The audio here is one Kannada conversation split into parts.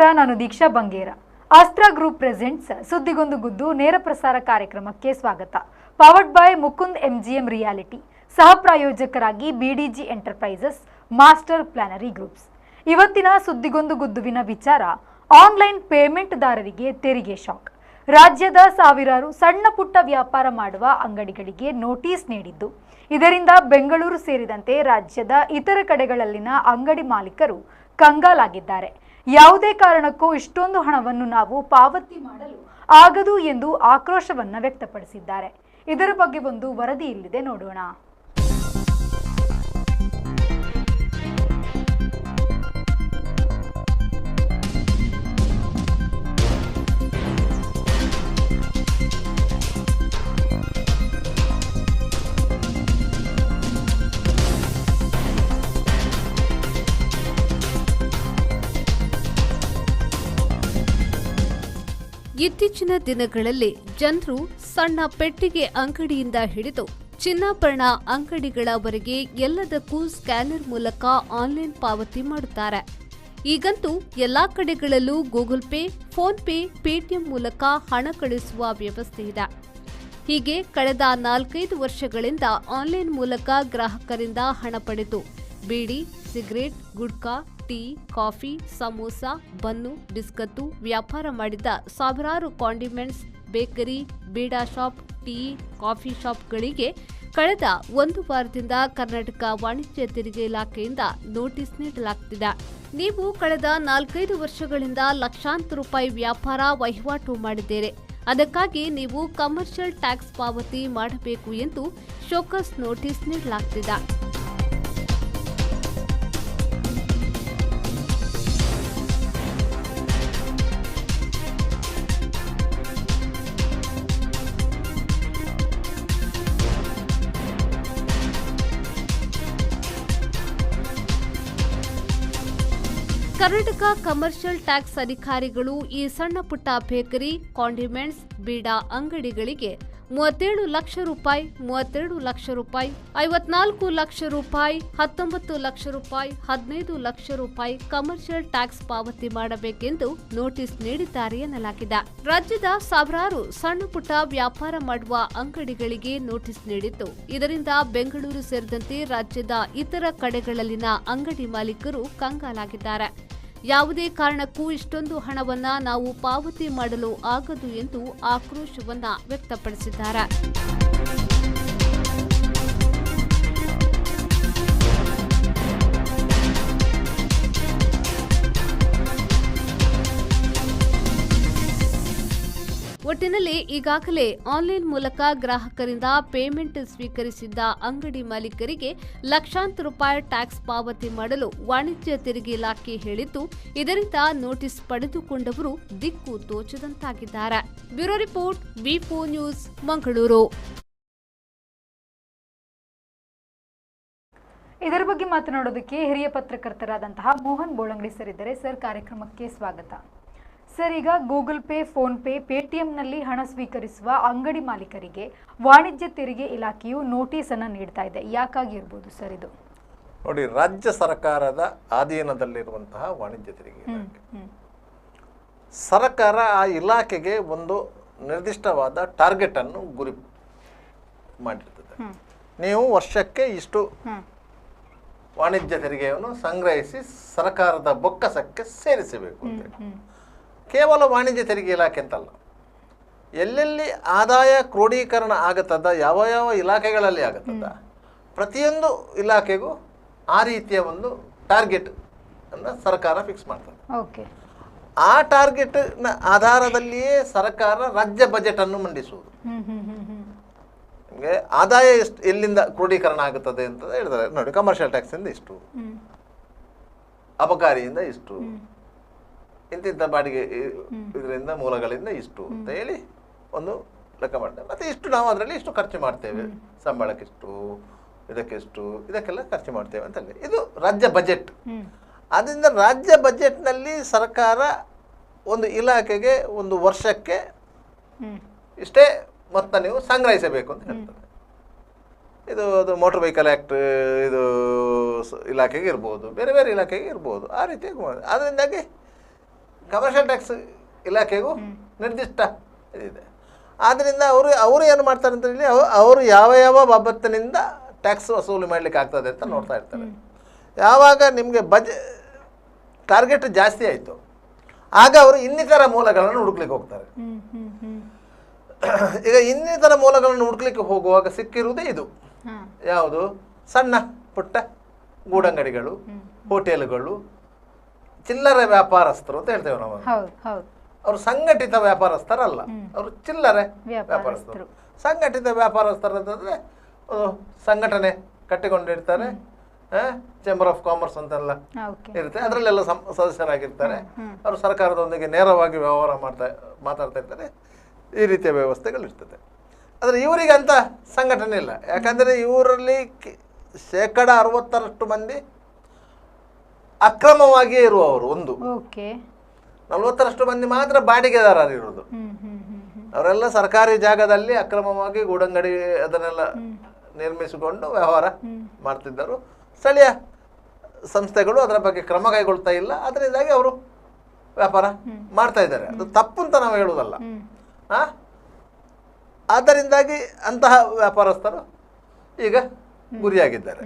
ನಮಸ್ಕಾರ, ನಾನು ದೀಕ್ಷಾ ಬಂಗೇರ. ಅಸ್ತ್ರ ಗ್ರೂಪ್ ಪ್ರೆಸೆಂಟ್ಸ್ ಸುದ್ದಿಗೊಂದು ಗುದ್ದು ನೇರ ಪ್ರಸಾರ ಕಾರ್ಯಕ್ರಮಕ್ಕೆ ಸ್ವಾಗತ. Powered by Mukund MGM reality. ಸಹ ಪ್ರಾಯೋಜಕರಾಗಿ BDG ಎಂಟರ್ಪ್ರೈಸಸ್, ಮಾಸ್ಟರ್ ಪ್ಲಾನರಿ ಗ್ರೂಪ್ಸ್. ಇವತ್ತಿನ ಸುದ್ದಿಗೊಂದು ಗುದ್ದುವಿನ ವಿಚಾರ, ಆನ್ಲೈನ್ ಪೇಮೆಂಟ್ದಾರರಿಗೆ ತೆರಿಗೆ ಶಾಕ್. ರಾಜ್ಯದ ಸಾವಿರಾರು ಸಣ್ಣ ಪುಟ್ಟ ವ್ಯಾಪಾರ ಮಾಡುವ ಅಂಗಡಿಗಳಿಗೆ ನೋಟಿಸ್ ನೀಡಿದ್ದು, ಇದರಿಂದ ಬೆಂಗಳೂರು ಸೇರಿದಂತೆ ರಾಜ್ಯದ ಇತರ ಕಡೆಗಳಲ್ಲಿನ ಅಂಗಡಿ ಮಾಲೀಕರು ಕಂಗಾಲಾಗಿದ್ದಾರೆ. ಯಾವುದೇ ಕಾರಣಕ್ಕೂ ಇಷ್ಟೊಂದು ಹಣವನ್ನು ನಾವು ಪಾವತಿ ಮಾಡಲು ಆಗದು ಎಂದು ಆಕ್ರೋಶವನ್ನ ವ್ಯಕ್ತಪಡಿಸಿದ್ದಾರೆ. ಇದರ ಬಗ್ಗೆ ಒಂದು ವರದಿ ಇಲ್ಲಿದೆ, ನೋಡೋಣ. ಇತ್ತೀಚಿನ ದಿನಗಳಲ್ಲಿ ಜನರು ಸಣ್ಣ ಪೆಟ್ಟಿಗೆ ಅಂಗಡಿಯಿಂದ ಹಿಡಿದು ಚಿನ್ನಾಭರಣ ಅಂಗಡಿಗಳವರೆಗೆ ಎಲ್ಲದಕ್ಕೂ ಸ್ಕ್ಯಾನರ್ ಮೂಲಕ ಆನ್ಲೈನ್ ಪಾವತಿ ಮಾಡುತ್ತಾರೆ. ಈಗಂತೂ ಎಲ್ಲಾ ಕಡೆಗಳಲ್ಲೂ Google Pay, PhonePe, Paytm ಮೂಲಕ ಹಣ ಕಳಿಸುವ ವ್ಯವಸ್ಥೆ ಇದೆ. ಹೀಗೆ ಕಳೆದ 4-5 ವರ್ಷಗಳಿಂದ ಆನ್ಲೈನ್ ಮೂಲಕ ಗ್ರಾಹಕರಿಂದ ಹಣ ಪಡೆದು beedi, cigarette, gutka, tea, coffee, samosa, bun, biscuit ವ್ಯಾಪಾರ ಮಾಡಿದ ಸಾವಿರಾರು condiments, bakery, beeda shop, tea, coffee ಶಾಪ್ಗಳಿಗೆ ಕಳೆದ 1 ವಾರದಿಂದ ಕರ್ನಾಟಕ ವಾಣಿಜ್ಯ ತೆರಿಗೆ ಇಲಾಖೆಯಿಂದ ನೋಟಿಸ್ ನೀಡಲಾಗುತ್ತಿದೆ. ನೀವು ಕಳೆದ 4-5 ವರ್ಷಗಳಿಂದ ಲಕ್ಷಾಂತರ ರೂಪಾಯಿ ವ್ಯಾಪಾರ ವಹಿವಾಟು ಮಾಡಿದ್ದೀರಿ. ಅದಕ್ಕಾಗಿ ನೀವು ಕಮರ್ಷಿಯಲ್ ಟ್ಯಾಕ್ಸ್ ಪಾವತಿ ಮಾಡಬೇಕು ಎಂದು ಶೋಕಸ್ ನೋಟಿಸ್ ನೀಡಲಾಗುತ್ತಿದೆ. ಕರ್ನಾಟಕ ಕಮರ್ಷಿಯಲ್ ಟ್ಯಾಕ್ಸ್ ಅಧಿಕಾರಿಗಳು ಈ ಸಣ್ಣ ಪುಟ್ಟ ಬೇಕರಿ, ಕಾಂಡಿಮೆಂಟ್ಸ್, ಬೀಡಾ ಅಂಗಡಿಗಳಿಗೆ 37 ಲಕ್ಷ ರೂಪಾಯಿ, 32 ಲಕ್ಷ ರೂಪಾಯಿ, 54 ಲಕ್ಷ ರೂಪಾಯಿ, 19 ಲಕ್ಷ ರೂಪಾಯಿ, 15 ಲಕ್ಷ ರೂಪಾಯಿ ಕಮರ್ಷಿಯಲ್ ಟ್ಯಾಕ್ಸ್ ಪಾವತಿ ಮಾಡಬೇಕೆಂದು ನೋಟಿಸ್ ನೀಡಿದ್ದಾರೆ ಎನ್ನಲಾಗಿದೆ. ರಾಜ್ಯದ ಸಾವಿರಾರು ಸಣ್ಣ ಪುಟ್ಟ ವ್ಯಾಪಾರ ಮಾಡುವ ಅಂಗಡಿಗಳಿಗೆ ನೋಟಿಸ್ ನೀಡಿದ್ದು, ಇದರಿಂದ ಬೆಂಗಳೂರು ಸೇರಿದಂತೆ ರಾಜ್ಯದ ಇತರ ಕಡೆಗಳಲ್ಲಿನ ಅಂಗಡಿ ಮಾಲೀಕರು ಕಂಗಾಲಾಗಿದ್ದಾರೆ. ಯಾವುದೇ ಕಾರಣಕ್ಕೂ ಇಷ್ಟೊಂದು ಹಣವನ್ನ ನಾವು ಪಾವತಿ ಮಾಡಲು ಆಗದು ಎಂದು ಆಕ್ರೋಶವನ್ನ ವ್ಯಕ್ತಪಡಿಸಿದ್ದಾರೆ. ಒಟ್ಟಿನಲ್ಲಿ ಈಗಾಗಲೇ ಆನ್ಲೈನ್ ಮೂಲಕ ಗ್ರಾಹಕರಿಂದ ಪೇಮೆಂಟ್ ಸ್ವೀಕರಿಸಿದ್ದ ಅಂಗಡಿ ಮಾಲೀಕರಿಗೆ ಲಕ್ಷಾಂತರ ರೂಪಾಯಿ ಟ್ಯಾಕ್ಸ್ ಪಾವತಿ ಮಾಡಲು ವಾಣಿಜ್ಯ ತೆರಿಗೆ ಇಲಾಖೆ ಹೇಳಿದ್ದು, ಇದರಿಂದ ನೋಟಿಸ್ ಪಡೆದುಕೊಂಡವರು ದಿಕ್ಕು ತೋಚದಂತಾಗಿದ್ದಾರೆ. Bureau report, V4 news, Mangaluru. ಇದರ ಬಗ್ಗೆ ಮಾತನಾಡೋದಕ್ಕೆ ಹಿರಿಯ ಪತ್ರಕರ್ತರಾದಂತಹ ಮೋಹನ್ ಬೋಳಂಗಡಿ ಸರ್ ಇದ್ದಾರೆ. ಸರ್, ಕಾರ್ಯಕ್ರಮಕ್ಕೆ ಸ್ವಾಗತ. ಸರ್, ಈಗ ಗೂಗಲ್ ಪೇ, ಫೋನ್ ಪೇ, ಪೇಟಿಎಂನಲ್ಲಿ ಹಣ ಸ್ವೀಕರಿಸುವ ಅಂಗಡಿ ಮಾಲೀಕರಿಗೆ ವಾಣಿಜ್ಯ ತೆರಿಗೆ ಇಲಾಖೆಯು ನೋಟಿಸ್ ಅನ್ನು ನೀಡ್ತಾ ಇದೆ. ಯಾಕಾಗಿರ್ಬೋದು ಸರ್ ಇದು? ನೋಡಿ, ರಾಜ್ಯ ಸರ್ಕಾರದ ಅಧೀನದಲ್ಲಿರುವಂತಹ ವಾಣಿಜ್ಯ ತೆರಿಗೆ ಇಲಾಖೆ, ಸರ್ಕಾರ ಆ ಇಲಾಖೆಗೆ ಒಂದು ನಿರ್ದಿಷ್ಟವಾದ ಟಾರ್ಗೆಟ್ ಅನ್ನು ಗುರಿ ಮಾಡಿರ್ತದೆ. ನೀವು ವರ್ಷಕ್ಕೆ ಇಷ್ಟು ವಾಣಿಜ್ಯ ತೆರಿಗೆಯನ್ನು ಸಂಗ್ರಹಿಸಿ ಸರ್ಕಾರದ ಬೊಕ್ಕಸಕ್ಕೆ ಸೇರಿಸಬೇಕು ಅಂತ. ಕೇವಲ ವಾಣಿಜ್ಯ ತೆರಿಗೆ ಇಲಾಖೆ ಅಂತಲ್ಲ, ಎಲ್ಲೆಲ್ಲಿ ಆದಾಯ ಕ್ರೋಢೀಕರಣ ಆಗುತ್ತದ, ಯಾವ ಯಾವ ಇಲಾಖೆಗಳಲ್ಲಿ ಆಗುತ್ತದ, ಪ್ರತಿಯೊಂದು ಇಲಾಖೆಗೂ ಆ ರೀತಿಯ ಒಂದು ಟಾರ್ಗೆಟ್ ಅನ್ನು ಸರ್ಕಾರ ಫಿಕ್ಸ್ ಮಾಡ್ತದೆ. ಆ ಟಾರ್ಗೆಟ್ನ ಆಧಾರದಲ್ಲಿಯೇ ಸರ್ಕಾರ ರಾಜ್ಯ ಬಜೆಟ್ ಅನ್ನು ಮಂಡಿಸುವುದು. ನಿಮಗೆ ಆದಾಯ ಎಷ್ಟು ಎಲ್ಲಿಂದ ಕ್ರೋಢೀಕರಣ ಆಗುತ್ತದೆ ಅಂತ ಹೇಳ್ತಾರೆ. ನೋಡಿ, ಕಮರ್ಷಿಯಲ್ ಟ್ಯಾಕ್ಸಿಂದ ಇಷ್ಟು, ಅಬಕಾರಿಯಿಂದ ಇಷ್ಟು, ಇಂತಿಂಥ ಬಾಡಿಗೆ ಇದರಿಂದ ಮೂಲಗಳಿಂದ ಇಷ್ಟು ಅಂತ ಹೇಳಿ ಒಂದು ಲೆಕ್ಕ ಮಾಡ್ತೇವೆ. ಮತ್ತು ಇಷ್ಟು ನಾವು ಅದರಲ್ಲಿ ಇಷ್ಟು ಖರ್ಚು ಮಾಡ್ತೇವೆ, ಸಂಬಳಕ್ಕಿಷ್ಟು, ಇದಕ್ಕಿಷ್ಟು, ಇದಕ್ಕೆಲ್ಲ ಖರ್ಚು ಮಾಡ್ತೇವೆ ಅಂತಲ್ಲಿ. ಇದು ರಾಜ್ಯ ಬಜೆಟ್. ಆದ್ದರಿಂದ ರಾಜ್ಯ ಬಜೆಟ್ನಲ್ಲಿ ಸರ್ಕಾರ ಒಂದು ಇಲಾಖೆಗೆ ಒಂದು ವರ್ಷಕ್ಕೆ ಇಷ್ಟೇ ಮೊತ್ತ ನೀವು ಸಂಗ್ರಹಿಸಬೇಕು ಅಂತ ಹೇಳ್ತಾರೆ. ಇದು ಮೋಟರ್ ವೆಹಿಕಲ್ ಆ್ಯಕ್ಟ್ ಇದು ಇಲಾಖೆಗೆ ಇರ್ಬೋದು, ಬೇರೆ ಬೇರೆ ಇಲಾಖೆಗೆ ಇರ್ಬೋದು, ಆ ರೀತಿ ಅದರಿಂದಾಗಿ ಕಮರ್ಷಿಯಲ್ ಟ್ಯಾಕ್ಸ್ ಇಲಾಖೆಗೂ ನಿರ್ದಿಷ್ಟ ಇದೆ. ಆದ್ದರಿಂದ ಅವರು ಏನು ಮಾಡ್ತಾರೆ ಅಂತ ಹೇಳಿ ಅವರು ಯಾವ ಬಾಬತ್ತಿನಿಂದ ಟ್ಯಾಕ್ಸ್ ವಸೂಲಿ ಮಾಡಲಿಕ್ಕೆ ಆಗ್ತದೆ ಅಂತ ನೋಡ್ತಾ ಇರ್ತಾರೆ. ಯಾವಾಗ ನಿಮಗೆ ಟಾರ್ಗೆಟ್ ಜಾಸ್ತಿ ಆಯಿತು ಆಗ ಅವರು ಇನ್ನಿತರ ಮೂಲಗಳನ್ನು ಹುಡುಕ್ಲಿಕ್ಕೆ ಹೋಗ್ತಾರೆ. ಈಗ ಇನ್ನಿತರ ಮೂಲಗಳನ್ನು ಹುಡುಕ್ಲಿಕ್ಕೆ ಹೋಗುವಾಗ ಸಿಕ್ಕಿರುವುದೇ ಇದು. ಯಾವುದು? ಸಣ್ಣ ಪುಟ್ಟ ಗೂಡಂಗಡಿಗಳು, ಹೋಟೆಲ್ಗಳು, ಚಿಲ್ಲರೆ ವ್ಯಾಪಾರಸ್ಥರು ಅಂತ ಹೇಳ್ತೇವೆ ನಾವು. ಅವರು ಸಂಘಟಿತ ವ್ಯಾಪಾರಸ್ಥರಲ್ಲ, ಅವರು ಚಿಲ್ಲರೆ ವ್ಯಾಪಾರಸ್ಥರು. ಸಂಘಟಿತ ವ್ಯಾಪಾರಸ್ಥರು ಅಂತಂದ್ರೆ ಸಂಘಟನೆ ಕಟ್ಟಿಕೊಂಡಿರ್ತಾರೆ, ಚೇಂಬರ್ ಆಫ್ ಕಾಮರ್ಸ್ ಅಂತೆಲ್ಲ ಇರುತ್ತೆ, ಅದರಲ್ಲೆಲ್ಲ ಸದಸ್ಯರಾಗಿರ್ತಾರೆ. ಅವರು ಸರ್ಕಾರದೊಂದಿಗೆ ನೇರವಾಗಿ ವ್ಯವಹಾರ ಮಾತಾಡ್ತಾ ಇರ್ತಾರೆ. ಈ ರೀತಿಯ ವ್ಯವಸ್ಥೆಗಳು ಇರ್ತದೆ. ಆದರೆ ಇವರಿಗೆ ಅಂತ ಸಂಘಟನೆ ಇಲ್ಲ. ಯಾಕಂದರೆ ಇವರಲ್ಲಿ 60% ಮಂದಿ ಅಕ್ರಮವಾಗಿಯೇ ಇರುವವರು. 40% ಮಂದಿ ಮಾತ್ರ ಬಾಡಿಗೆದಾರರಿರುವುದು. ಅವರೆಲ್ಲ ಸರ್ಕಾರಿ ಜಾಗದಲ್ಲಿ ಅಕ್ರಮವಾಗಿ ಗೂಡಂಗಡಿ ಅದನ್ನೆಲ್ಲ ನಿರ್ಮಿಸಿಕೊಂಡು ವ್ಯವಹಾರ ಮಾಡ್ತಿದ್ದರು. ಸ್ಥಳೀಯ ಸಂಸ್ಥೆಗಳು ಅದರ ಬಗ್ಗೆ ಕ್ರಮ ಕೈಗೊಳ್ತಾ ಇಲ್ಲ. ಅದರಿಂದಾಗಿ ಅವರು ವ್ಯಾಪಾರ ಮಾಡ್ತಾ ಇದ್ದಾರೆ. ಅದು ತಪ್ಪು ಅಂತ ನಾವು ಹೇಳುವುದಲ್ಲ. ಆದ್ದರಿಂದಾಗಿ ಅಂತಹ ವ್ಯಾಪಾರಸ್ಥರು ಈಗ ಗುರಿಯಾಗಿದ್ದಾರೆ.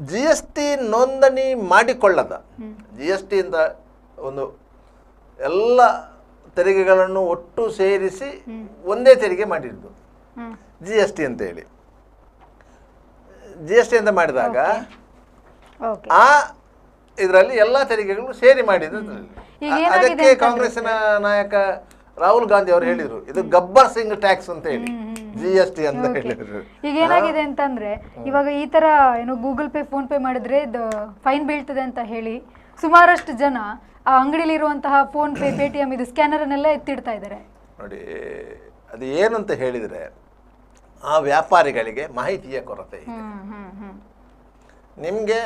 GST ನೋಂದಣಿ ಮಾಡಿಕೊಳ್ಳದ, GST ಅಂತ ಒಂದು ಎಲ್ಲ ತೆರಿಗೆಗಳನ್ನು ಒಟ್ಟು ಸೇರಿಸಿ ಒಂದೇ ತೆರಿಗೆ ಮಾಡಿದ್ದು GST ಅಂತ ಹೇಳಿ. GST ಅಂತ ಮಾಡಿದಾಗ ಆ ಇದರಲ್ಲಿ ಎಲ್ಲ ತೆರಿಗೆಗಳು ಸೇರಿ ಮಾಡಿದ್ದು. ಅದಕ್ಕೆ ಕಾಂಗ್ರೆಸ್ಸಿನ ನಾಯಕ ರಾಹುಲ್ ಗಾಂಧಿ ಅವರು ಹೇಳಿದ್ರು, ಇದು ಗಬ್ಬರ್ ಸಿಂಗ್ ಟ್ಯಾಕ್ಸ್ ಅಂತ ಹೇಳಿ GST ಅಂತ ಹೇಳಿದ್ರು. ಈಗ ಏನಾಗಿದೆ ಅಂತಂದ್ರೆ ಇವಾಗ ಈ ತರ ಏನು ಗೂಗಲ್ ಪೇ ಫೋನ್ ಪೇ ಮಾಡಿದ್ರೆ ಫೈನ್ ಬೀಳ್ತದೆ ಅಂತ ಹೇಳಿ ಸುಮಾರಷ್ಟು ಜನ ಆ ಅಂಗಡಿಲಿರುವಂತಹ ಫೋನ್ ಪೇ, ಪೇಟಿಎಂ ಇದು ಸ್ಕ್ಯಾನರ್ ಅನ್ನೆಲ್ಲ ಎತ್ತಿಡ್ತಾ ಇದ್ದಾರೆ. ನೋಡಿ, ಅದು ಏನು ಅಂತ ಹೇಳಿದ್ರೆ ಆ ವ್ಯಾಪಾರಿಗಳಿಗೆ ಮಾಹಿತಿಯ ಕೊರತೆ ಇದೆ. ನಿಮಗೆ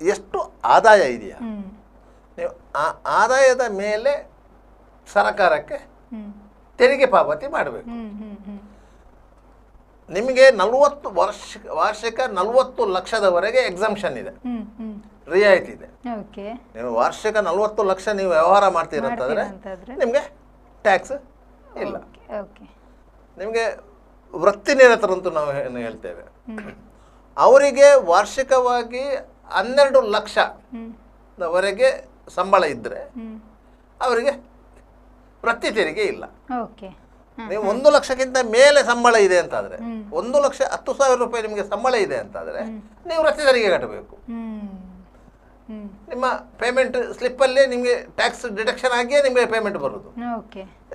ಎಷ್ಟು ಆದಾಯ ಇದೆಯಾ, ನೀವು ಆ ಆದಾಯದ ಮೇಲೆ ಸರ್ಕಾರಕ್ಕೆ ತೆರಿಗೆ ಪಾವತಿ ಮಾಡಬೇಕು. ನಿಮಗೆ 40 ವಾರ್ಷಿಕ 40 ಲಕ್ಷದವರೆಗೆ ಎಕ್ಸಂಪ್ಷನ್ ಇದೆ, ರಿಯಾಯಿತಿ ಇದೆ. ನೀವು ವಾರ್ಷಿಕ 40 ಲಕ್ಷ ನೀವು ವ್ಯವಹಾರ ಮಾಡ್ತೀರಂತಂದ್ರೆ ನಿಮಗೆ ಟ್ಯಾಕ್ಸ್ ಇಲ್ಲ. ನಿಮಗೆ ವೃತ್ತಿ ನಿರತರಂತೂ ನಾವು ಏನು ಹೇಳ್ತೇವೆ, ಅವರಿಗೆ ವಾರ್ಷಿಕವಾಗಿ 12 ಲಕ್ಷದವರೆಗೆ ಸಂಬಳ ಇದ್ದರೆ ಅವರಿಗೆ ವೃತ್ತಿ ತೆರಿಗೆ ಇಲ್ಲ. ನೀವು 1 ಲಕ್ಷಕ್ಕಿಂತ ಮೇಲೆ ಸಂಬಳ ಇದೆ ಅಂತಾದರೆ, 1,10,000 ರೂಪಾಯಿ ನಿಮಗೆ ಸಂಬಳ ಇದೆ ಅಂತಾದರೆ ನೀವು ವೃತ್ತಿ ತೆರಿಗೆ ಕಟ್ಟಬೇಕು. ನಿಮ್ಮ ಪೇಮೆಂಟ್ ಸ್ಲಿಪ್ಪಲ್ಲೇ ನಿಮಗೆ ಟ್ಯಾಕ್ಸ್ ಡಿಡಕ್ಷನ್ ಆಗಿಯೇ ನಿಮಗೆ ಪೇಮೆಂಟ್ ಬರೋದು.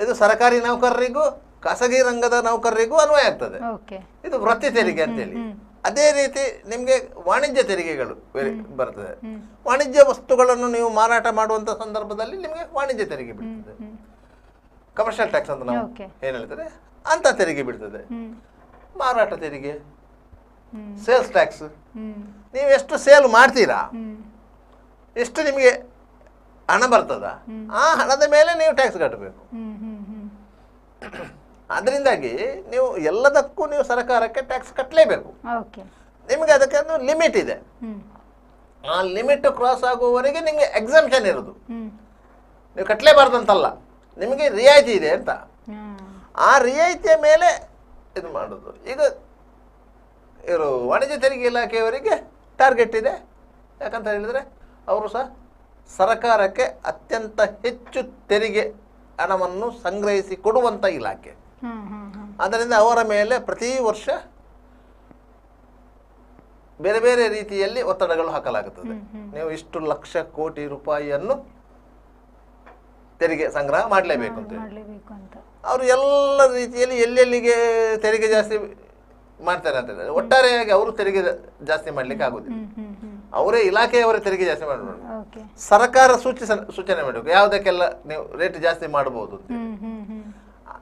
ಇದು ಸರ್ಕಾರಿ ನೌಕರರಿಗೂ ಖಾಸಗಿ ರಂಗದ ನೌಕರರಿಗೂ ಅನ್ವಯ ಆಗ್ತದೆ. ಇದು ವೃತ್ತಿ ತೆರಿಗೆ ಅಂತೇಳಿ. ಅದೇ ರೀತಿ ನಿಮಗೆ ವಾಣಿಜ್ಯ ತೆರಿಗೆಗಳು ಬರ್ತದೆ. ವಾಣಿಜ್ಯ ವಸ್ತುಗಳನ್ನು ನೀವು ಮಾರಾಟ ಮಾಡುವಂಥ ಸಂದರ್ಭದಲ್ಲಿ ನಿಮಗೆ ವಾಣಿಜ್ಯ ತೆರಿಗೆ ಬೀಳ್ತದೆ. ಕಮರ್ಷಿಯಲ್ ಟ್ಯಾಕ್ಸ್ ಅಂತ ನಾವು ಏನು ಹೇಳ್ತಾರೆ ಅಂತ ತೆರಿಗೆ ಬೀಳ್ತದೆ. ಮಾರಾಟ ತೆರಿಗೆ, ಸೇಲ್ಸ್ ಟ್ಯಾಕ್ಸ್, ನೀವು ಎಷ್ಟು ಸೇಲ್ ಮಾಡ್ತೀರಾ, ಎಷ್ಟು ನಿಮಗೆ ಹಣ ಬರ್ತದ, ಆ ಹಣದ ಮೇಲೆ ನೀವು ಟ್ಯಾಕ್ಸ್ ಕಟ್ಟಬೇಕು. ಅದರಿಂದಾಗಿ ನೀವು ಎಲ್ಲದಕ್ಕೂ ನೀವು ಸರ್ಕಾರಕ್ಕೆ ಟ್ಯಾಕ್ಸ್ ಕಟ್ಟಲೇಬೇಕು. ನಿಮಗೆ ಅದಕ್ಕೆ ಒಂದು ಲಿಮಿಟ್ ಇದೆ. ಆ ಲಿಮಿಟ್ ಕ್ರಾಸ್ ಆಗುವವರೆಗೆ ನಿಮಗೆ ಎಕ್ಸಂಪ್ಷನ್ ಇರೋದು. ನೀವು ಕಟ್ಟಲೇಬಾರ್ದಂತಲ್ಲ, ನಿಮಗೆ ರಿಯಾಯಿತಿ ಇದೆ ಅಂತ. ಆ ರಿಯಾಯಿತಿಯ ಮೇಲೆ ಇದು ಮಾಡೋದು. ಈಗ ಇವರು ವಾಣಿಜ್ಯ ತೆರಿಗೆ ಇಲಾಖೆಯವರಿಗೆ ಟಾರ್ಗೆಟ್ ಇದೆ. ಯಾಕಂತ ಹೇಳಿದರೆ ಅವರು ಸಹ ಸರ್ಕಾರಕ್ಕೆ ಅತ್ಯಂತ ಹೆಚ್ಚು ತೆರಿಗೆ ಹಣವನ್ನು ಸಂಗ್ರಹಿಸಿ ಕೊಡುವಂಥ ಇಲಾಖೆ. ಆದ್ದರಿಂದ ಅವರ ಮೇಲೆ ಪ್ರತಿ ವರ್ಷ ಬೇರೆ ಬೇರೆ ರೀತಿಯಲ್ಲಿ ಒತ್ತಡಗಳು ಹಾಕಲಾಗುತ್ತದೆ. ನೀವು ಇಷ್ಟು ಲಕ್ಷ ಕೋಟಿ ರೂಪಾಯಿಯನ್ನು ತೆರಿಗೆ ಸಂಗ್ರಹ ಮಾಡಲೇಬೇಕು ಅಂತ. ಅವರು ಎಲ್ಲ ರೀತಿಯಲ್ಲಿ ಎಲ್ಲೆಲ್ಲಿಗೆ ತೆರಿಗೆ ಜಾಸ್ತಿ ಮಾಡ್ತಾರೆ ಅಂತ ಹೇಳಿದ್ರೆ ಒಟ್ಟಾರೆಯಾಗಿ ಅವರು ತೆರಿಗೆ ಜಾಸ್ತಿ ಮಾಡ್ಲಿಕ್ಕೆ ಆಗುದಿಲ್ಲ. ಅವರೇ ಇಲಾಖೆಯವರೇ ತೆರಿಗೆ ಜಾಸ್ತಿ ಮಾಡಬಹುದು. ಸರ್ಕಾರ ಸೂಚನೆ ಮಾಡಬೇಕು ಯಾವುದಕ್ಕೆಲ್ಲ ನೀವು ರೇಟ್ ಜಾಸ್ತಿ ಮಾಡಬಹುದು ಅಂತ.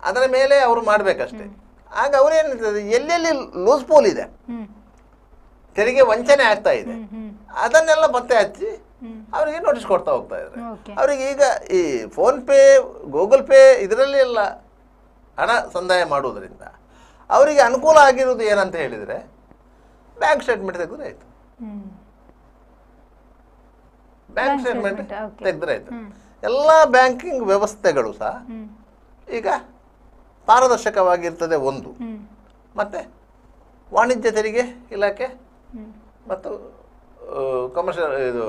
ಅದರ ಮೇಲೆ ಅವರು ಮಾಡ್ಬೇಕಷ್ಟೇ. ಆಗ ಅವ್ರೇನಿರ್ತದೆ, ಎಲ್ಲೆಲ್ಲಿ ಲೂಸ್ ಪೋಲ್ ಇದೆ, ತೆರಿಗೆ ವಂಚನೆ ಆಗ್ತಾ ಇದೆ, ಅದನ್ನೆಲ್ಲ ಮತ್ತೆ ಹಚ್ಚಿ ಅವರಿಗೆ ನೋಟಿಸ್ ಕೊಡ್ತಾ ಹೋಗ್ತಾ ಇದ್ದಾರೆ. ಅವರಿಗೆ ಈಗ ಈ ಫೋನ್ ಪೇ, ಗೂಗಲ್ ಪೇ ಇದರಲ್ಲಿ ಎಲ್ಲ ಹಣ ಸಂದಾಯ ಮಾಡುವುದರಿಂದ ಅವರಿಗೆ ಅನುಕೂಲ ಆಗಿರುವುದು ಏನಂತ ಹೇಳಿದರೆ ಬ್ಯಾಂಕ್ ಸ್ಟೇಟ್ಮೆಂಟ್ ತೆಗೆದ್ರೆ ಆಯಿತು. ಬ್ಯಾಂಕ್ ಸ್ಟೇಟ್ಮೆಂಟ್ ತೆಗೆದ್ರೆ ಆಯ್ತು. ಎಲ್ಲ ಬ್ಯಾಂಕಿಂಗ್ ವ್ಯವಸ್ಥೆಗಳು ಸಹ ಈಗ ಪಾರದರ್ಶಕವಾಗಿರ್ತದೆ ಒಂದು. ಮತ್ತೆ ವಾಣಿಜ್ಯ ತೆರಿಗೆ ಇಲಾಖೆ ಮತ್ತು ಕಮರ್ಷಿಯಲ್ ಇದು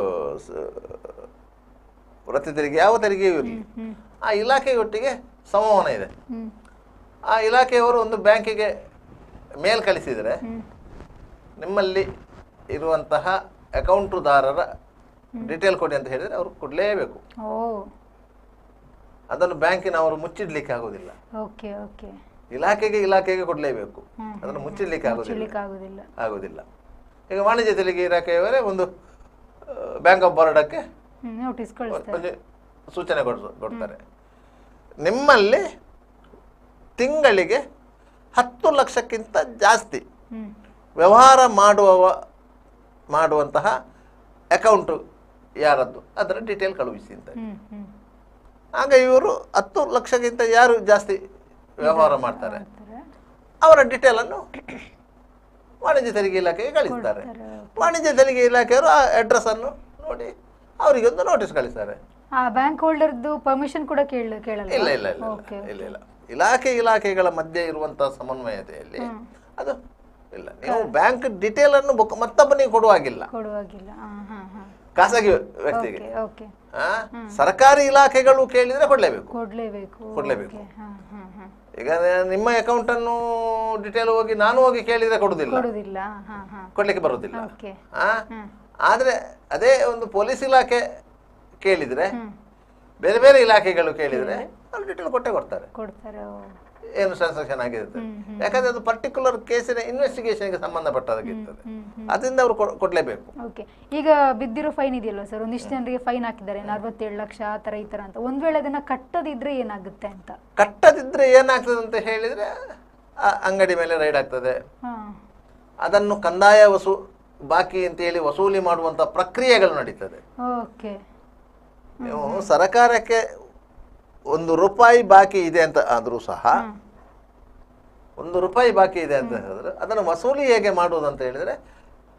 ವೃತ್ತಿ ತೆರಿಗೆ ಯಾವ ತೆರಿಗೆಯೂ ಇರಲಿ ಆ ಇಲಾಖೆಯೊಟ್ಟಿಗೆ ಸಂವಹನ ಇದೆ. ಆ ಇಲಾಖೆಯವರು ಒಂದು ಬ್ಯಾಂಕಿಗೆ ಮೇಲ್ ಕಳಿಸಿದರೆ ನಿಮ್ಮಲ್ಲಿ ಇರುವಂತಹ ಅಕೌಂಟುದಾರರ ಡೀಟೇಲ್ ಕೊಡಿ ಅಂತ ಹೇಳಿದರೆ ಅವರು ಕೊಡಲೇಬೇಕು. ಅದನ್ನು ಬ್ಯಾಂಕಿನವರು ಮುಚ್ಚಿಡ್ಲಿಕ್ಕೆ ಆಗೋದಿಲ್ಲ. ಇಲಾಖೆಗೆ ಕೊಡಲೇಬೇಕು. ಅದನ್ನು ಮುಚ್ಚಿಡ್ಲಿಕ್ಕೆ ಆಗೋದಿಲ್ಲ. ಈಗ ವಾಣಿಜ್ಯ ತೆರಿಗೆ ಇಲಾಖೆಯವರೇ ಒಂದು ಬ್ಯಾಂಕ್ ಆಫ್ ಬರೋಡಕ್ಕೆ ಸೂಚನೆ ಕೊಡ್ತಾರೆ, ನಿಮ್ಮಲ್ಲಿ ತಿಂಗಳಿಗೆ 10 ಲಕ್ಷಕ್ಕಿಂತ ಜಾಸ್ತಿ ವ್ಯವಹಾರ ಮಾಡುವಂತಹ ಅಕೌಂಟು ಯಾರದ್ದು ಅದರ ಡೀಟೇಲ್ ಕಳುಹಿಸಿ ಅಂತ. ಆಗ ಇವರು 10 ಲಕ್ಷಕ್ಕಿಂತ ಯಾರು ಜಾಸ್ತಿ ವ್ಯವಹಾರ ಮಾಡ್ತಾರೆ ಅವರ ಡೀಟೇಲನ್ನು ವಾಣಿಜ್ಯ ತೆರಿಗೆ ಇಲಾಖೆಗೆ ಕಳಿಸ್ತಾರೆ. ವಾಣಿಜ್ಯ ತೆರಿಗೆ ಇಲಾಖೆಯವರು ಆ ಅಡ್ರೆಸ್ ಅನ್ನು ನೋಡಿ ಅವರಿಗೆ ಒಂದು ನೋಟಿಸ್ ಕಳಿಸ್ತಾರೆ. ಬ್ಯಾಂಕ್ ಹೋಲ್ಡರ್ದು ಪರ್ಮಿಷನ್ ಕೂಡ ಕೇಳಲ್ಲ. ಇಲ್ಲ. ಇಲಾಖೆಗಳ ಮಧ್ಯೆ ಇರುವಂತಹ ಸಮನ್ವಯತೆಯಲ್ಲಿ ಅದು ಇಲ್ಲ. ನೀವು ಬ್ಯಾಂಕ್ ಡೀಟೇಲ್ ಅನ್ನು ಮತ್ತೊಬ್ಬನಿಗೆ ಕೊಡುವಾಗಿಲ್ಲ, ಖಾಸಗಿ ವ್ಯಕ್ತಿಗೆ. ಸರ್ಕಾರಿ ಇಲಾಖೆಗಳು ಕೇಳಿದ್ರೆ ಕೊಡ್ಲೇಬೇಕು. ಈಗ ನಿಮ್ಮ ಅಕೌಂಟ್ ಅನ್ನು ಡೀಟೇಲ್ ಹೋಗಿ ನಾನು ಹೋಗಿ ಕೇಳಿದ್ರೆ ಕೊಡ್ಲಿಕ್ಕೆ ಬರುದಿಲ್ಲ. ಆದ್ರೆ ಅದೇ ಒಂದು ಪೊಲೀಸ್ ಇಲಾಖೆ ಕೇಳಿದ್ರೆ ಬೇರೆ ಬೇರೆ ಇಲಾಖೆಗಳು ಕೇಳಿದ್ರೆ ಅವ್ರು ಡೀಟೇಲ್ ಕೊಡ್ತಾರೆ. ಏನು ಟ್ರಾನ್ಸಾಕ್ಷನ್ ಆಗಿರುತ್ತೆ, ಯಾಕಂದ್ರೆ ಅದು ಪರ್ಟಿಕ್ಯುಲರ್ ಕೇಸಿನ ಇನ್ವೆಸ್ಟಿಗೇಷನ್ಗೆ ಸಂಬಂಧಪಟ್ಟದಾಗಿರ್ತದೆ. ಅದರಿಂದ ಅವರು ಕೊಡ್ಲೇಬೇಕು. ಈಗ ಬಿದ್ದಿರೋ ಫೈನ್ ಇದೆಯಲ್ಲ ಸರ್, ಒಂದಿಷ್ಟು ಜನರಿಗೆ ಫೈನ್ ಹಾಕಿದ್ದಾರೆ 47 ಲಕ್ಷ ಆ ತರ ಈ ತರ ಅಂತ. ಒಂದ್ ವೇಳೆ ಅದನ್ನ ಕಟ್ಟದಿದ್ರೆ ಏನಾಗುತ್ತೆ ಅಂತ ಅಂತ ಹೇಳಿದ್ರೆ ಅಂಗಡಿ ಮೇಲೆ ರೈಡ್ ಆಗ್ತದೆ. ಅದನ್ನು ಕಂದಾಯ ಬಾಕಿ ಅಂತ ಹೇಳಿ ವಸೂಲಿ ಮಾಡುವಂತ ಪ್ರಕ್ರಿಯೆಗಳು ನಡೀತದೆ. ನೀವು ಸರ್ಕಾರಕ್ಕೆ ₹1 ಬಾಕಿ ಇದೆ ಅಂತ ಆದ್ರೂ ಸಹ ₹1 ಬಾಕಿ ಇದೆ ಅಂತ ಹೇಳಿದ್ರೆ ಅದನ್ನು ವಸೂಲಿ ಹೇಗೆ ಮಾಡುವುದು ಅಂತ ಹೇಳಿದ್ರೆ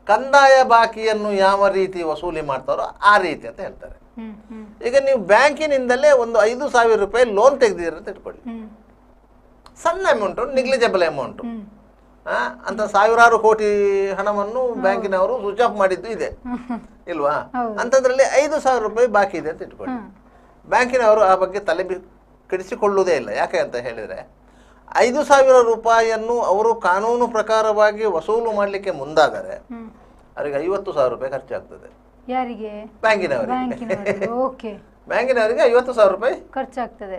ಕಂದಾಯ ಬಾಕಿಯನ್ನು ಯಾವ ರೀತಿ ವಸೂಲಿ ಮಾಡ್ತಾರೋ ಆ ರೀತಿ ಅಂತ ಹೇಳ್ತಾರೆ. ಈಗ ನೀವು ಬ್ಯಾಂಕಿನಿಂದಲೇ ಒಂದು ₹5,000 ಲೋನ್ ತೆಗೆದಿದ್ದೀರ ಅಂತ ಇಟ್ಕೊಳ್ಳಿ. ಸಣ್ಣ ಅಮೌಂಟ್, ನಿಗ್ಲಿಜಬಲ್ ಅಮೌಂಟ್ ಅಂತ ಸಾವಿರಾರು ಕೋಟಿ ಹಣವನ್ನು ಬ್ಯಾಂಕಿನವರು ಸ್ವಿಚ್ ಆಫ್ ಮಾಡಿದ್ದು ಇದೆ ಇಲ್ವಾ? ಅಂತದ್ರಲ್ಲಿ ₹5,000 ಬಾಕಿ ಇದೆ ಅಂತ ಇಟ್ಕೊಳ್ಳಿ. ಬ್ಯಾಂಕಿನವರು ಆ ಬಗ್ಗೆ ತಲೆ ಕೆಡಿಸಿಕೊಳ್ಳುವುದೇ ಇಲ್ಲ. ಯಾಕೆ ಅಂತ ಹೇಳಿದರೆ ₹5,000 ಅವರು ಕಾನೂನು ಪ್ರಕಾರವಾಗಿ ವಸೂಲು ಮಾಡಲಿಕ್ಕೆ ಮುಂದಾದರೆ ಅವರಿಗೆ ₹50,000 ಖರ್ಚಾಗ್ತದೆ. ಯಾರಿಗೆ? ಬ್ಯಾಂಕಿನವರಿಗೆ. ಬ್ಯಾಂಕಿನವರಿಗೆ ₹50,000 ಖರ್ಚಾಗ್ತದೆ.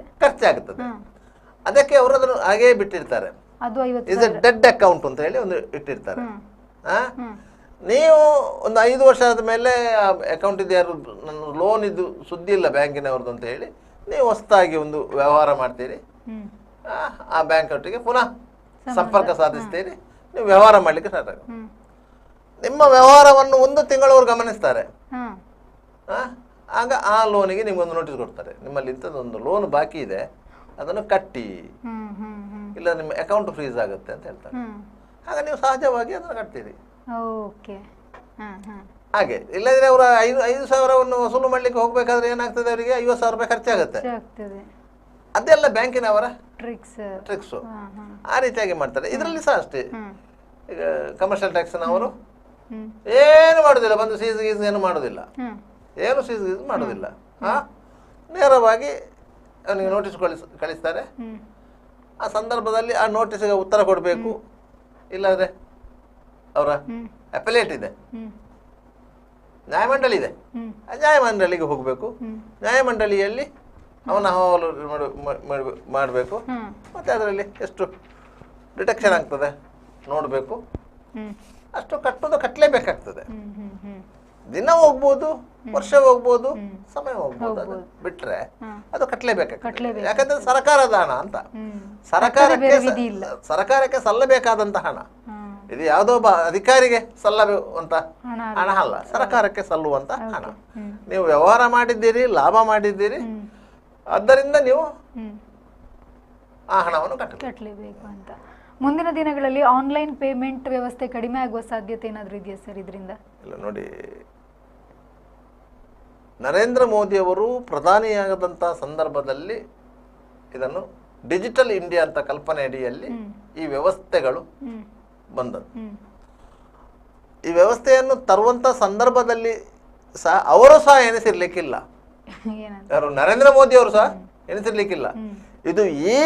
ಅದಕ್ಕೆ ಅವರು ಅದನ್ನು ಹಾಗೇ ಬಿಟ್ಟಿರ್ತಾರೆ. ಇಸ್ ಎ ಡೆಡ್ ಅಕೌಂಟ್ ಅಂತ ಹೇಳಿ ಒಂದು ಇಟ್ಟಿರ್ತಾರೆ. ನೀವು ಒಂದು 5 ವರ್ಷ ಆದ ಮೇಲೆ ಆ ಅಕೌಂಟ್ ಇದು ಯಾರು ನನ್ನ ಲೋನ್ ಇದು ಸುದ್ದಿ ಇಲ್ಲ ಬ್ಯಾಂಕಿನವ್ರದ್ದು ಅಂತ ಹೇಳಿ ನೀವು ಹೊಸದಾಗಿ ಒಂದು ವ್ಯವಹಾರ ಮಾಡ್ತೀರಿ. ಆ ಬ್ಯಾಂಕ್ ಒಟ್ಟಿಗೆ ಪುನಃ ಸಂಪರ್ಕ ಸಾಧಿಸ್ತೀರಿ, ನೀವು ವ್ಯವಹಾರ ಮಾಡ್ಲಿಕ್ಕೆ ಸ್ಟಾರ್ಟ್ ಆಗ. ನಿಮ್ಮ ವ್ಯವಹಾರವನ್ನು 1 ತಿಂಗಳವರು ಗಮನಿಸ್ತಾರೆ. ಆಗ ಆ ಲೋನಿಗೆ ನಿಮ್ಗೊಂದು ನೋಟಿಸ್ ಕೊಡ್ತಾರೆ, ನಿಮ್ಮಲ್ಲಿ ಇಂಥದ್ದೊಂದು ಲೋನ್ ಬಾಕಿ ಇದೆ, ಅದನ್ನು ಕಟ್ಟಿ, ಇಲ್ಲ ನಿಮ್ಮ ಅಕೌಂಟ್ ಫ್ರೀಸ್ ಆಗುತ್ತೆ ಅಂತ ಹೇಳ್ತಾರೆ. ಆಗ ನೀವು ಸಹಜವಾಗಿ ಅದನ್ನು ಕಟ್ತೀರಿ. ಹಾಗೆ ಇಲ್ಲದ್ರೆ ಅವರು 5,000 ವಸೂಲು ಮಾಡ್ಲಿಕ್ಕೆ ಹೋಗ್ಬೇಕಾದ್ರೆ ಏನಾಗ್ತದೆ, ಅವರಿಗೆ ₹50,000 ಖರ್ಚಾಗುತ್ತೆ. ಅದೆಲ್ಲ ಬ್ಯಾಂಕಿನವರ ಟ್ರಿಕ್ಸು. ಆ ರೀತಿಯಾಗಿ ಮಾಡ್ತಾರೆ. ಇದರಲ್ಲಿ ಸಹ ಅಷ್ಟೇ. ಈಗ ಕಮರ್ಷಿಯಲ್ ಟ್ಯಾಕ್ಸ್ನವರು ಏನು ಮಾಡುದಿಲ್ಲ, ಬಂದು ಸೀಸ್ ಗೀಸ್ ಏನು ಮಾಡುದಿಲ್ಲ, ಏನು ಸೀಸ್ ಗೀಸ್ ಮಾಡುದಿಲ್ಲ. ನೇರವಾಗಿ ಅವನಿಗೆ ನೋಟಿಸ್ ಕಳಿಸ್ತಾರೆ. ಆ ಸಂದರ್ಭದಲ್ಲಿ ಆ ನೋಟಿಸ್ಗೆ ಉತ್ತರ ಕೊಡಬೇಕು. ಇಲ್ಲದ್ರೆ ಅವರ ಅಪೆಲೇಟ್ ಇದೆ, ನ್ಯಾಯಮಂಡಳಿ ಇದೆ, ಆ ನ್ಯಾಯಮಂಡಳಿಗೆ ಹೋಗಬೇಕು. ನ್ಯಾಯಮಂಡಳಿಯಲ್ಲಿ ಅವನ ಅಹವಾಲು ಮಾಡಬೇಕು. ಮತ್ತೆ ಅದರಲ್ಲಿ ಎಷ್ಟು ಡಿಟೆಕ್ಷನ್ ಆಗ್ತದೆ ನೋಡಬೇಕು. ಅಷ್ಟು ಕಟ್ಟಲೇಬೇಕಾಗ್ತದೆ. ದಿನ ಹೋಗ್ಬೋದು, ವರ್ಷ ಹೋಗ್ಬೋದು, ಸಮಯ ಹೋಗ್ಬೋದು. ಬಿಟ್ರೆ ಅದು ಕಟ್ಟಲೇಬೇಕಾಗ್ತದೆ. ಯಾಕಂದ್ರೆ ಸರ್ಕಾರದ ಹಣ ಅಂತ, ಸರ್ಕಾರಕ್ಕೆ ಸಲ್ಲಬೇಕಾದಂತ ಹಣ ಇದು ಯಾವುದೋ ಅಧಿಕಾರಿಗೆ ಸಲ್ಲುವಂತ ಹಣ ಅಲ್ಲ, ಸರ್ಕಾರಕ್ಕೆ ಸಲ್ಲುವಂತ ಹಣ. ನೀವು ವ್ಯವಹಾರ ಮಾಡಿದ್ದೀರಿ, ಲಾಭ ಮಾಡಿದ್ದೀರಿ, ಆದ್ದರಿಂದ ನೀವು ಆ ಹಣವನ್ನು ಕಟ್ಟಲೇಬೇಕು ಅಂತ. ಮುಂದಿನ ದಿನಗಳಲ್ಲಿ ಆನ್ಲೈನ್ ಪೇಮೆಂಟ್ ವ್ಯವಸ್ಥೆ ಕಡಿಮೆ ಆಗುವ ಸಾಧ್ಯತೆ ಏನಾದರೂ ಇದೆಯಾ ಸರ್ ಇದರಿಂದ? ಇಲ್ಲ ನೋಡಿ, ನರೇಂದ್ರ ಮೋದಿಯವರು ಪ್ರಧಾನಿಯಾಗದಂಥ ಸಂದರ್ಭದಲ್ಲಿ ಇದನ್ನು ಡಿಜಿಟಲ್ ಇಂಡಿಯಾ ಅಂತ ಕಲ್ಪನೆ ಅಡಿಯಲ್ಲಿ ಈ ವ್ಯವಸ್ಥೆಗಳು ಬಂದದ್ದು. ಈ ವ್ಯವಸ್ಥೆಯನ್ನು ತರುವಂಥ ಸಂದರ್ಭದಲ್ಲಿ ಸಹ ಅವರು ಸಹ ಎನಿಸಿರ್ಲಿಕ್ಕಿಲ್ಲ, ಯಾರು ನರೇಂದ್ರ ಮೋದಿ ಅವರು ಸಹ ಎನಿಸಿರ್ಲಿಕ್ಕಿಲ್ಲ ಇದು ಈ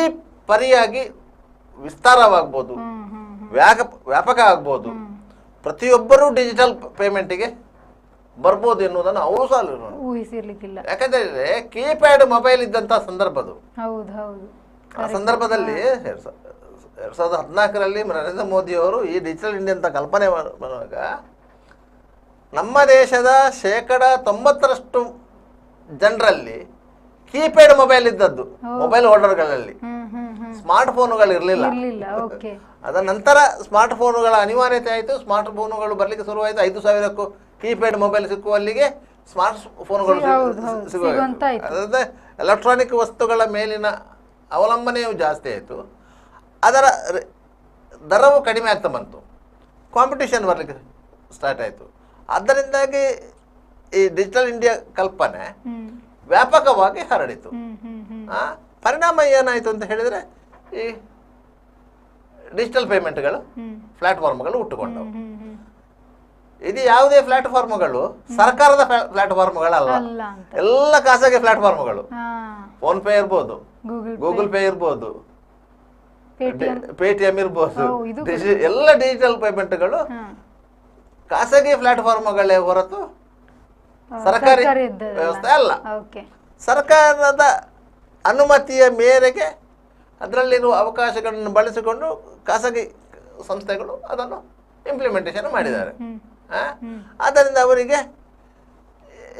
ಪರಿಯಾಗಿ ವಿಸ್ತಾರವಾಗ್ಬೋದು, ವ್ಯಾಪಕ ಆಗ್ಬೋದು, ಪ್ರತಿಯೊಬ್ಬರೂ ಡಿಜಿಟಲ್ ಪೇಮೆಂಟಿಗೆ ಬರ್ಬೋದು ಎನ್ನುವುದನ್ನು ಅವರು ಸಹ ಊಹಿಸಿರ್ಲಿಕ್ಕಿಲ್ಲ. ಯಾಕಂದ್ರೆ ಕೀಪ್ಯಾಡ್ ಮೊಬೈಲ್ ಇದ್ದಂತ ಸಂದರ್ಭದು. ಆ ಸಂದರ್ಭದಲ್ಲಿ 2014ರಲ್ಲಿ ನರೇಂದ್ರ ಮೋದಿ ಅವರು ಈ ಡಿಜಿಟಲ್ ಇಂಡಿಯಾ ಅಂತ ಕಲ್ಪನೆ ಮಾಡುವಾಗ ನಮ್ಮ ದೇಶದ 90% ಜನರಲ್ಲಿ ಕೀಪ್ಯಾಡ್ ಮೊಬೈಲ್ ಇದ್ದದ್ದು, ಮೊಬೈಲ್ ಹೋಲ್ಡರ್ಗಳಲ್ಲಿ ಸ್ಮಾರ್ಟ್ ಫೋನುಗಳು ಇರಲಿಲ್ಲ. ಅದರ ನಂತರ ಸ್ಮಾರ್ಟ್ ಫೋನುಗಳ ಅನಿವಾರ್ಯತೆ ಆಯಿತು, ಸ್ಮಾರ್ಟ್ ಫೋನುಗಳು ಬರ್ಲಿಕ್ಕೆ ಶುರುವಾಯಿತು. 5,000ಕ್ಕೂ ಕೀಪ್ಯಾಡ್ ಮೊಬೈಲ್ ಸಿಕ್ಕುವಲ್ಲಿಗೆ ಸ್ಮಾರ್ಟ್ ಫೋನುಗಳು ಸಿಗುವ ಎಲೆಕ್ಟ್ರಾನಿಕ್ ವಸ್ತುಗಳ ಮೇಲಿನ ಅವಲಂಬನೆಯು ಜಾಸ್ತಿ ಆಯಿತು. ಅದರ ದರವು ಕಡಿಮೆ ಆಗ್ತಾ ಬಂತು, ಕಾಂಪಿಟೇಷನ್ ಬರಲಿಕ್ಕೆ ಸ್ಟಾರ್ಟ್ ಆಯಿತು. ಅದರಿಂದಾಗಿ ಈ ಡಿಜಿಟಲ್ ಇಂಡಿಯಾ ಕಲ್ಪನೆ ವ್ಯಾಪಕವಾಗಿ ಹರಡಿತು. ಪರಿಣಾಮ ಏನಾಯಿತು ಅಂತ ಹೇಳಿದರೆ ಈ ಡಿಜಿಟಲ್ ಪೇಮೆಂಟ್ಗಳು ಪ್ಲಾಟ್ಫಾರ್ಮ್ಗಳು ಹುಟ್ಟುಕೊಂಡವು. ಇದು ಯಾವುದೇ ಪ್ಲಾಟ್ಫಾರ್ಮ್ಗಳು ಸರ್ಕಾರದ ಪ್ಲಾಟ್ಫಾರ್ಮ್ಗಳಲ್ಲ, ಎಲ್ಲ ಖಾಸಗಿ ಪ್ಲಾಟ್ಫಾರ್ಮ್ಗಳು. ಫೋನ್ ಪೇ ಇರ್ಬೋದು, ಗೂಗಲ್ ಪೇ ಇರ್ಬೋದು, ಪೇಟಿಎಂ ಇರ್ಬೋದು, ಎಲ್ಲ ಡಿಜಿಟಲ್ ಪೇಮೆಂಟ್ಗಳು ಖಾಸಗಿ ಪ್ಲಾಟ್ಫಾರ್ಮ್ಗಳೇ ಹೊರತು ಸರ್ಕಾರಿ ವ್ಯವಸ್ಥೆ ಅಲ್ಲ. ಸರ್ಕಾರದ ಅನುಮತಿಯ ಮೇರೆಗೆ ಅದರಲ್ಲಿರುವ ಅವಕಾಶಗಳನ್ನು ಬಳಸಿಕೊಂಡು ಖಾಸಗಿ ಸಂಸ್ಥೆಗಳು ಅದನ್ನು ಇಂಪ್ಲಿಮೆಂಟೇಷನ್ ಮಾಡಿದ್ದಾರೆ. ಆದ್ದರಿಂದ ಅವರಿಗೆ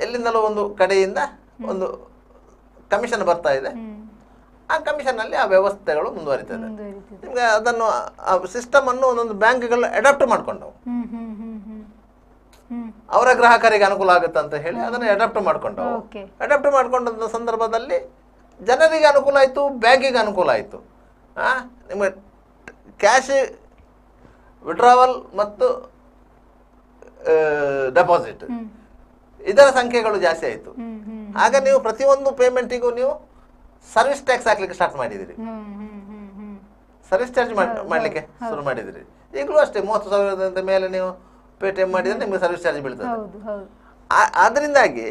ಎಲ್ಲಿಂದಲೂ ಒಂದು ಕಡೆಯಿಂದ ಒಂದು ಕಮಿಷನ್ ಬರ್ತಾ ಇದೆ. ಆ ಕಮಿಷನ್ನಲ್ಲಿ ಆ ವ್ಯವಸ್ಥೆಗಳು ಮುಂದುವರಿತದೆ. ನಿಮಗೆ ಅದನ್ನು ಆ ಸಿಸ್ಟಮನ್ನು ಒಂದೊಂದು ಬ್ಯಾಂಕ್ಗಳು ಅಡಾಪ್ಟ್ ಮಾಡ್ಕೊಂಡವು. ಅವರ ಗ್ರಾಹಕರಿಗೆ ಅನುಕೂಲ ಆಗುತ್ತೆ ಅಂತ ಹೇಳಿ ಅದನ್ನು ಅಡಾಪ್ಟ್ ಮಾಡ್ಕೊಂಡವು. ಅಡಾಪ್ಟ್ ಮಾಡ್ಕೊಂಡ ಸಂದರ್ಭದಲ್ಲಿ ಜನರಿಗೆ ಅನುಕೂಲ ಆಯಿತು, ಬ್ಯಾಂಕಿಗೆ ಅನುಕೂಲ ಆಯಿತು. ನಿಮಗೆ ಕ್ಯಾಶ್ ವಿಡ್ರಾವಲ್ ಮತ್ತು ಡೆಪಾಸಿಟ್ ಇದರ ಸಂಖ್ಯೆಗಳು ಜಾಸ್ತಿ ಆಯಿತು. ಆಗ ನೀವು ಪ್ರತಿಯೊಂದು ಪೇಮೆಂಟಿಗೂ ನೀವು ಸರ್ವಿಸ್ ಟ್ಯಾಕ್ಸ್ ಹಾಕ್ಲಿಕ್ಕೆ ಸ್ಟಾರ್ಟ್ ಮಾಡಿದಿರಿ, ಸರ್ವಿಸ್ ಚಾರ್ಜ್ ಮಾಡಲಿಕ್ಕೆ ಶುರು ಮಾಡಿದಿರಿ. ಈಗಲೂ ಅಷ್ಟೇ 30,000 ಮೇಲೆ ನೀವು ಪೇಟಿಎಂ ಮಾಡಿದರೆ ನಿಮಗೆ ಸರ್ವಿಸ್ ಚಾರ್ಜ್ ಬೀಳ್ತದೆ. ಅದರಿಂದಾಗಿ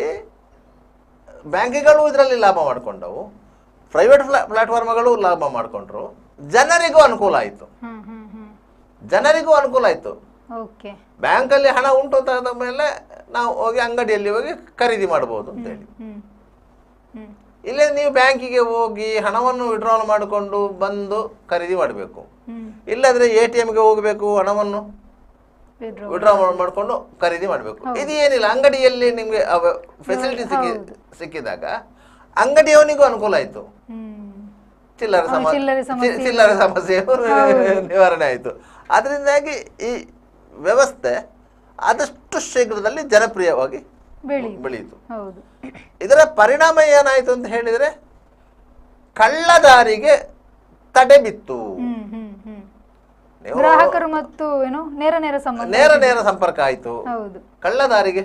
ಬ್ಯಾಂಕಿಗಳು ಇದರಲ್ಲಿ ಲಾಭ ಮಾಡಿಕೊಂಡವು, ಪ್ರೈವೇಟ್ ಪ್ಲಾಟ್ಫಾರ್ಮ್ಗಳು ಲಾಭ ಮಾಡಿಕೊಂಡ್ರು, ಜನರಿಗೂ ಅನುಕೂಲ ಆಯಿತು. ಜನರಿಗೂ ಅನುಕೂಲ ಆಯಿತು. ಬ್ಯಾಂಕಲ್ಲಿ ಹಣ ಉಂಟು ಅಂತ ಮೇಲೆ ನಾವು ಹೋಗಿ ಅಂಗಡಿಯಲ್ಲಿ ಹೋಗಿ ಖರೀದಿ ಮಾಡಬಹುದು ಅಂತೇಳಿ. ಇಲ್ಲೇ ನೀವು ಬ್ಯಾಂಕಿಗೆ ಹೋಗಿ ಹಣವನ್ನು ವಿಡ್ರಾಲ್ ಮಾಡಿಕೊಂಡು ಬಂದು ಖರೀದಿ ಮಾಡಬೇಕು. ಇಲ್ಲದ್ರೆ ATMಗೆ ಹೋಗಬೇಕು, ಹಣವನ್ನು ವಿಡ್ರಾ ಮಾಡಿಕೊಂಡು ಖರೀದಿ ಮಾಡಬೇಕು. ಇದು ಏನಿಲ್ಲ, ಅಂಗಡಿಯಲ್ಲಿ ನಿಮ್ಗೆ ಫೆಸಿಲಿಟಿ ಸಿಕ್ಕಿದಾಗ ಅಂಗಡಿಯವನಿಗೂ ಅನುಕೂಲ ಆಯಿತು, ಚಿಲ್ಲರೆ ಸಮಸ್ಯೆ ನಿವಾರಣೆ ಆಯಿತು. ಅದರಿಂದಾಗಿ ಈ ವ್ಯವಸ್ಥೆ ಆದಷ್ಟು ಶೀಘ್ರದಲ್ಲಿ ಜನಪ್ರಿಯವಾಗಿ ಬೆಳೆಯಿತು. ಇದರ ಪರಿಣಾಮ ಏನಾಯಿತು ಅಂತ ಹೇಳಿದರೆ ಕಳ್ಳದಾರಿಗೆ ತಡೆ ಬಿತ್ತು. ಗ್ರಾಹಕರು ಮತ್ತು ನೇರ ಸಂಪರ್ಕ ಆಯಿತು. ಕಳ್ಳದಾರಿಗೆ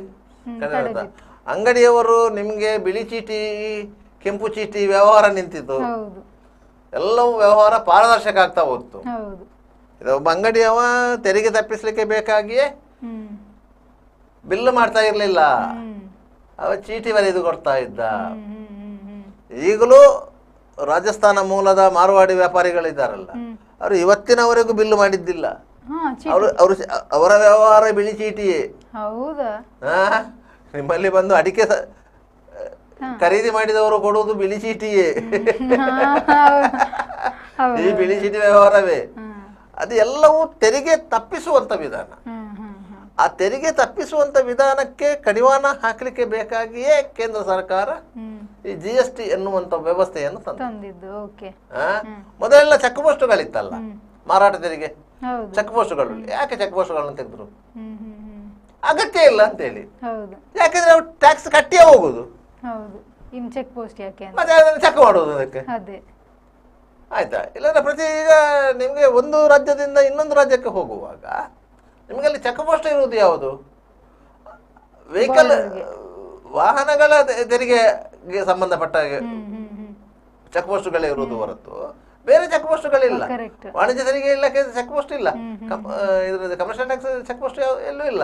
ಅಂಗಡಿಯವರು ನಿಮಗೆ ಬಿಳಿ ಚೀಟಿ ಕೆಂಪು ಚೀಟಿ ವ್ಯವಹಾರ ನಿಂತಿತ್ತು, ಎಲ್ಲವೂ ವ್ಯವಹಾರ ಪಾರದರ್ಶಕ ಆಗ್ತಾ ಹೋಗ್ತು. ಒಬ್ಬ ಅಂಗಡಿಯವ ತೆರಿಗೆ ತಪ್ಪಿಸ್ಲಿಕ್ಕೆ ಬೇಕಾಗಿಯೇ ಬಿಲ್ ಮಾಡ್ತಾ ಇರ್ಲಿಲ್ಲ, ಅವ ಚೀಟಿ ಬರೆದು ಕೊಡ್ತಾ ಇದ್ದ. ಈಗಲೂ ರಾಜಸ್ಥಾನ ಮೂಲದ ಮಾರ್ವಾಡಿ ವ್ಯಾಪಾರಿಗಳಿದ್ದಾರಲ್ಲ, ಅವರು ಇವತ್ತಿನವರೆಗೂ ಬಿಲ್ ಮಾಡಿದ್ದಿಲ್ಲ. ಅವರ ವ್ಯವಹಾರ ಬಿಳಿ ಚೀಟಿಯೇ. ನಿಮ್ಮಲ್ಲಿ ಬಂದು ಅಡಿಕೆ ಖರೀದಿ ಮಾಡಿದವರು ಕೊಡುವುದು ಬಿಳಿ ಚೀಟಿಯೇ, ಈ ಬಿಳಿ ಚೀಟಿ ವ್ಯವಹಾರವೇ. ಅದು ಎಲ್ಲವೂ ತೆರಿಗೆ ತಪ್ಪಿಸುವಂತ ವಿಧಾನ. ಆ ತೆರಿಗೆ ತಪ್ಪಿಸುವಂತ ವಿಧಾನಕ್ಕೆ ಕಡಿವಾಣ ಹಾಕಲಿಕ್ಕೆ ಬೇಕಾಗಿಯೇ ಕೇಂದ್ರ ಸರ್ಕಾರ ಈ GST ಎನ್ನುವಂತ ವ್ಯವಸ್ಥೆಯನ್ನು ತಂದಿದ್ದು. ಮೊದಲೆಲ್ಲ ಚೆಕ್ ಪೋಸ್ಟ್ಗಳಿತ್ತಲ್ಲ, ಮಾರಾಟ ತೆರಿಗೆ ಚೆಕ್ ಪೋಸ್ಟ್ಗಳು. ಯಾಕೆ ಚೆಕ್ ಪೋಸ್ಟ್ಗಳನ್ನು ತೆಗೆದ್ರು? ಅಗತ್ಯ ಇಲ್ಲ ಅಂತೇಳಿ. ಯಾಕಂದ್ರೆ ಅವ್ರು ಟ್ಯಾಕ್ಸ್ ಕಟ್ಟಿಯೇ ಹೋಗುದು, ಮತ್ತೆ ಅದನ್ನು ಚೆಕ್ ಮಾಡುವುದು ಅದಕ್ಕೆ. ಆಯ್ತಾ? ಇಲ್ಲಾಂದ್ರೆ ಈಗ ನಿಮ್ಗೆ ಒಂದು ರಾಜ್ಯದಿಂದ ಇನ್ನೊಂದು ರಾಜ್ಯಕ್ಕೆ ಹೋಗುವಾಗ ನಿಮಗಲ್ಲಿ ಚೆಕ್ ಪೋಸ್ಟ್ ಇರುವುದು ಯಾವುದು? ವಾಹನಗಳ ತೆರಿಗೆಗೆ ಸಂಬಂಧಪಟ್ಟ ಚೆಕ್ ಪೋಸ್ಟ್ಗಳೇ ಇರುವುದು ಹೊರತು ಬೇರೆ ಚೆಕ್ ಪೋಸ್ಟ್ಗಳಿಲ್ಲ. ಕರೆಕ್ಟ್. ವಾಣಿಜ್ಯ ತೆರಿಗೆ ಇಲಾಖೆ ಚೆಕ್ ಪೋಸ್ಟ್ ಇಲ್ಲ, ಇದ್ರದ್ದು ಕಮರ್ಷಿಯಲ್ ಟ್ಯಾಕ್ಸ್ ಚೆಕ್ ಪೋಸ್ಟ್ ಎಲ್ಲೂ ಇಲ್ಲ,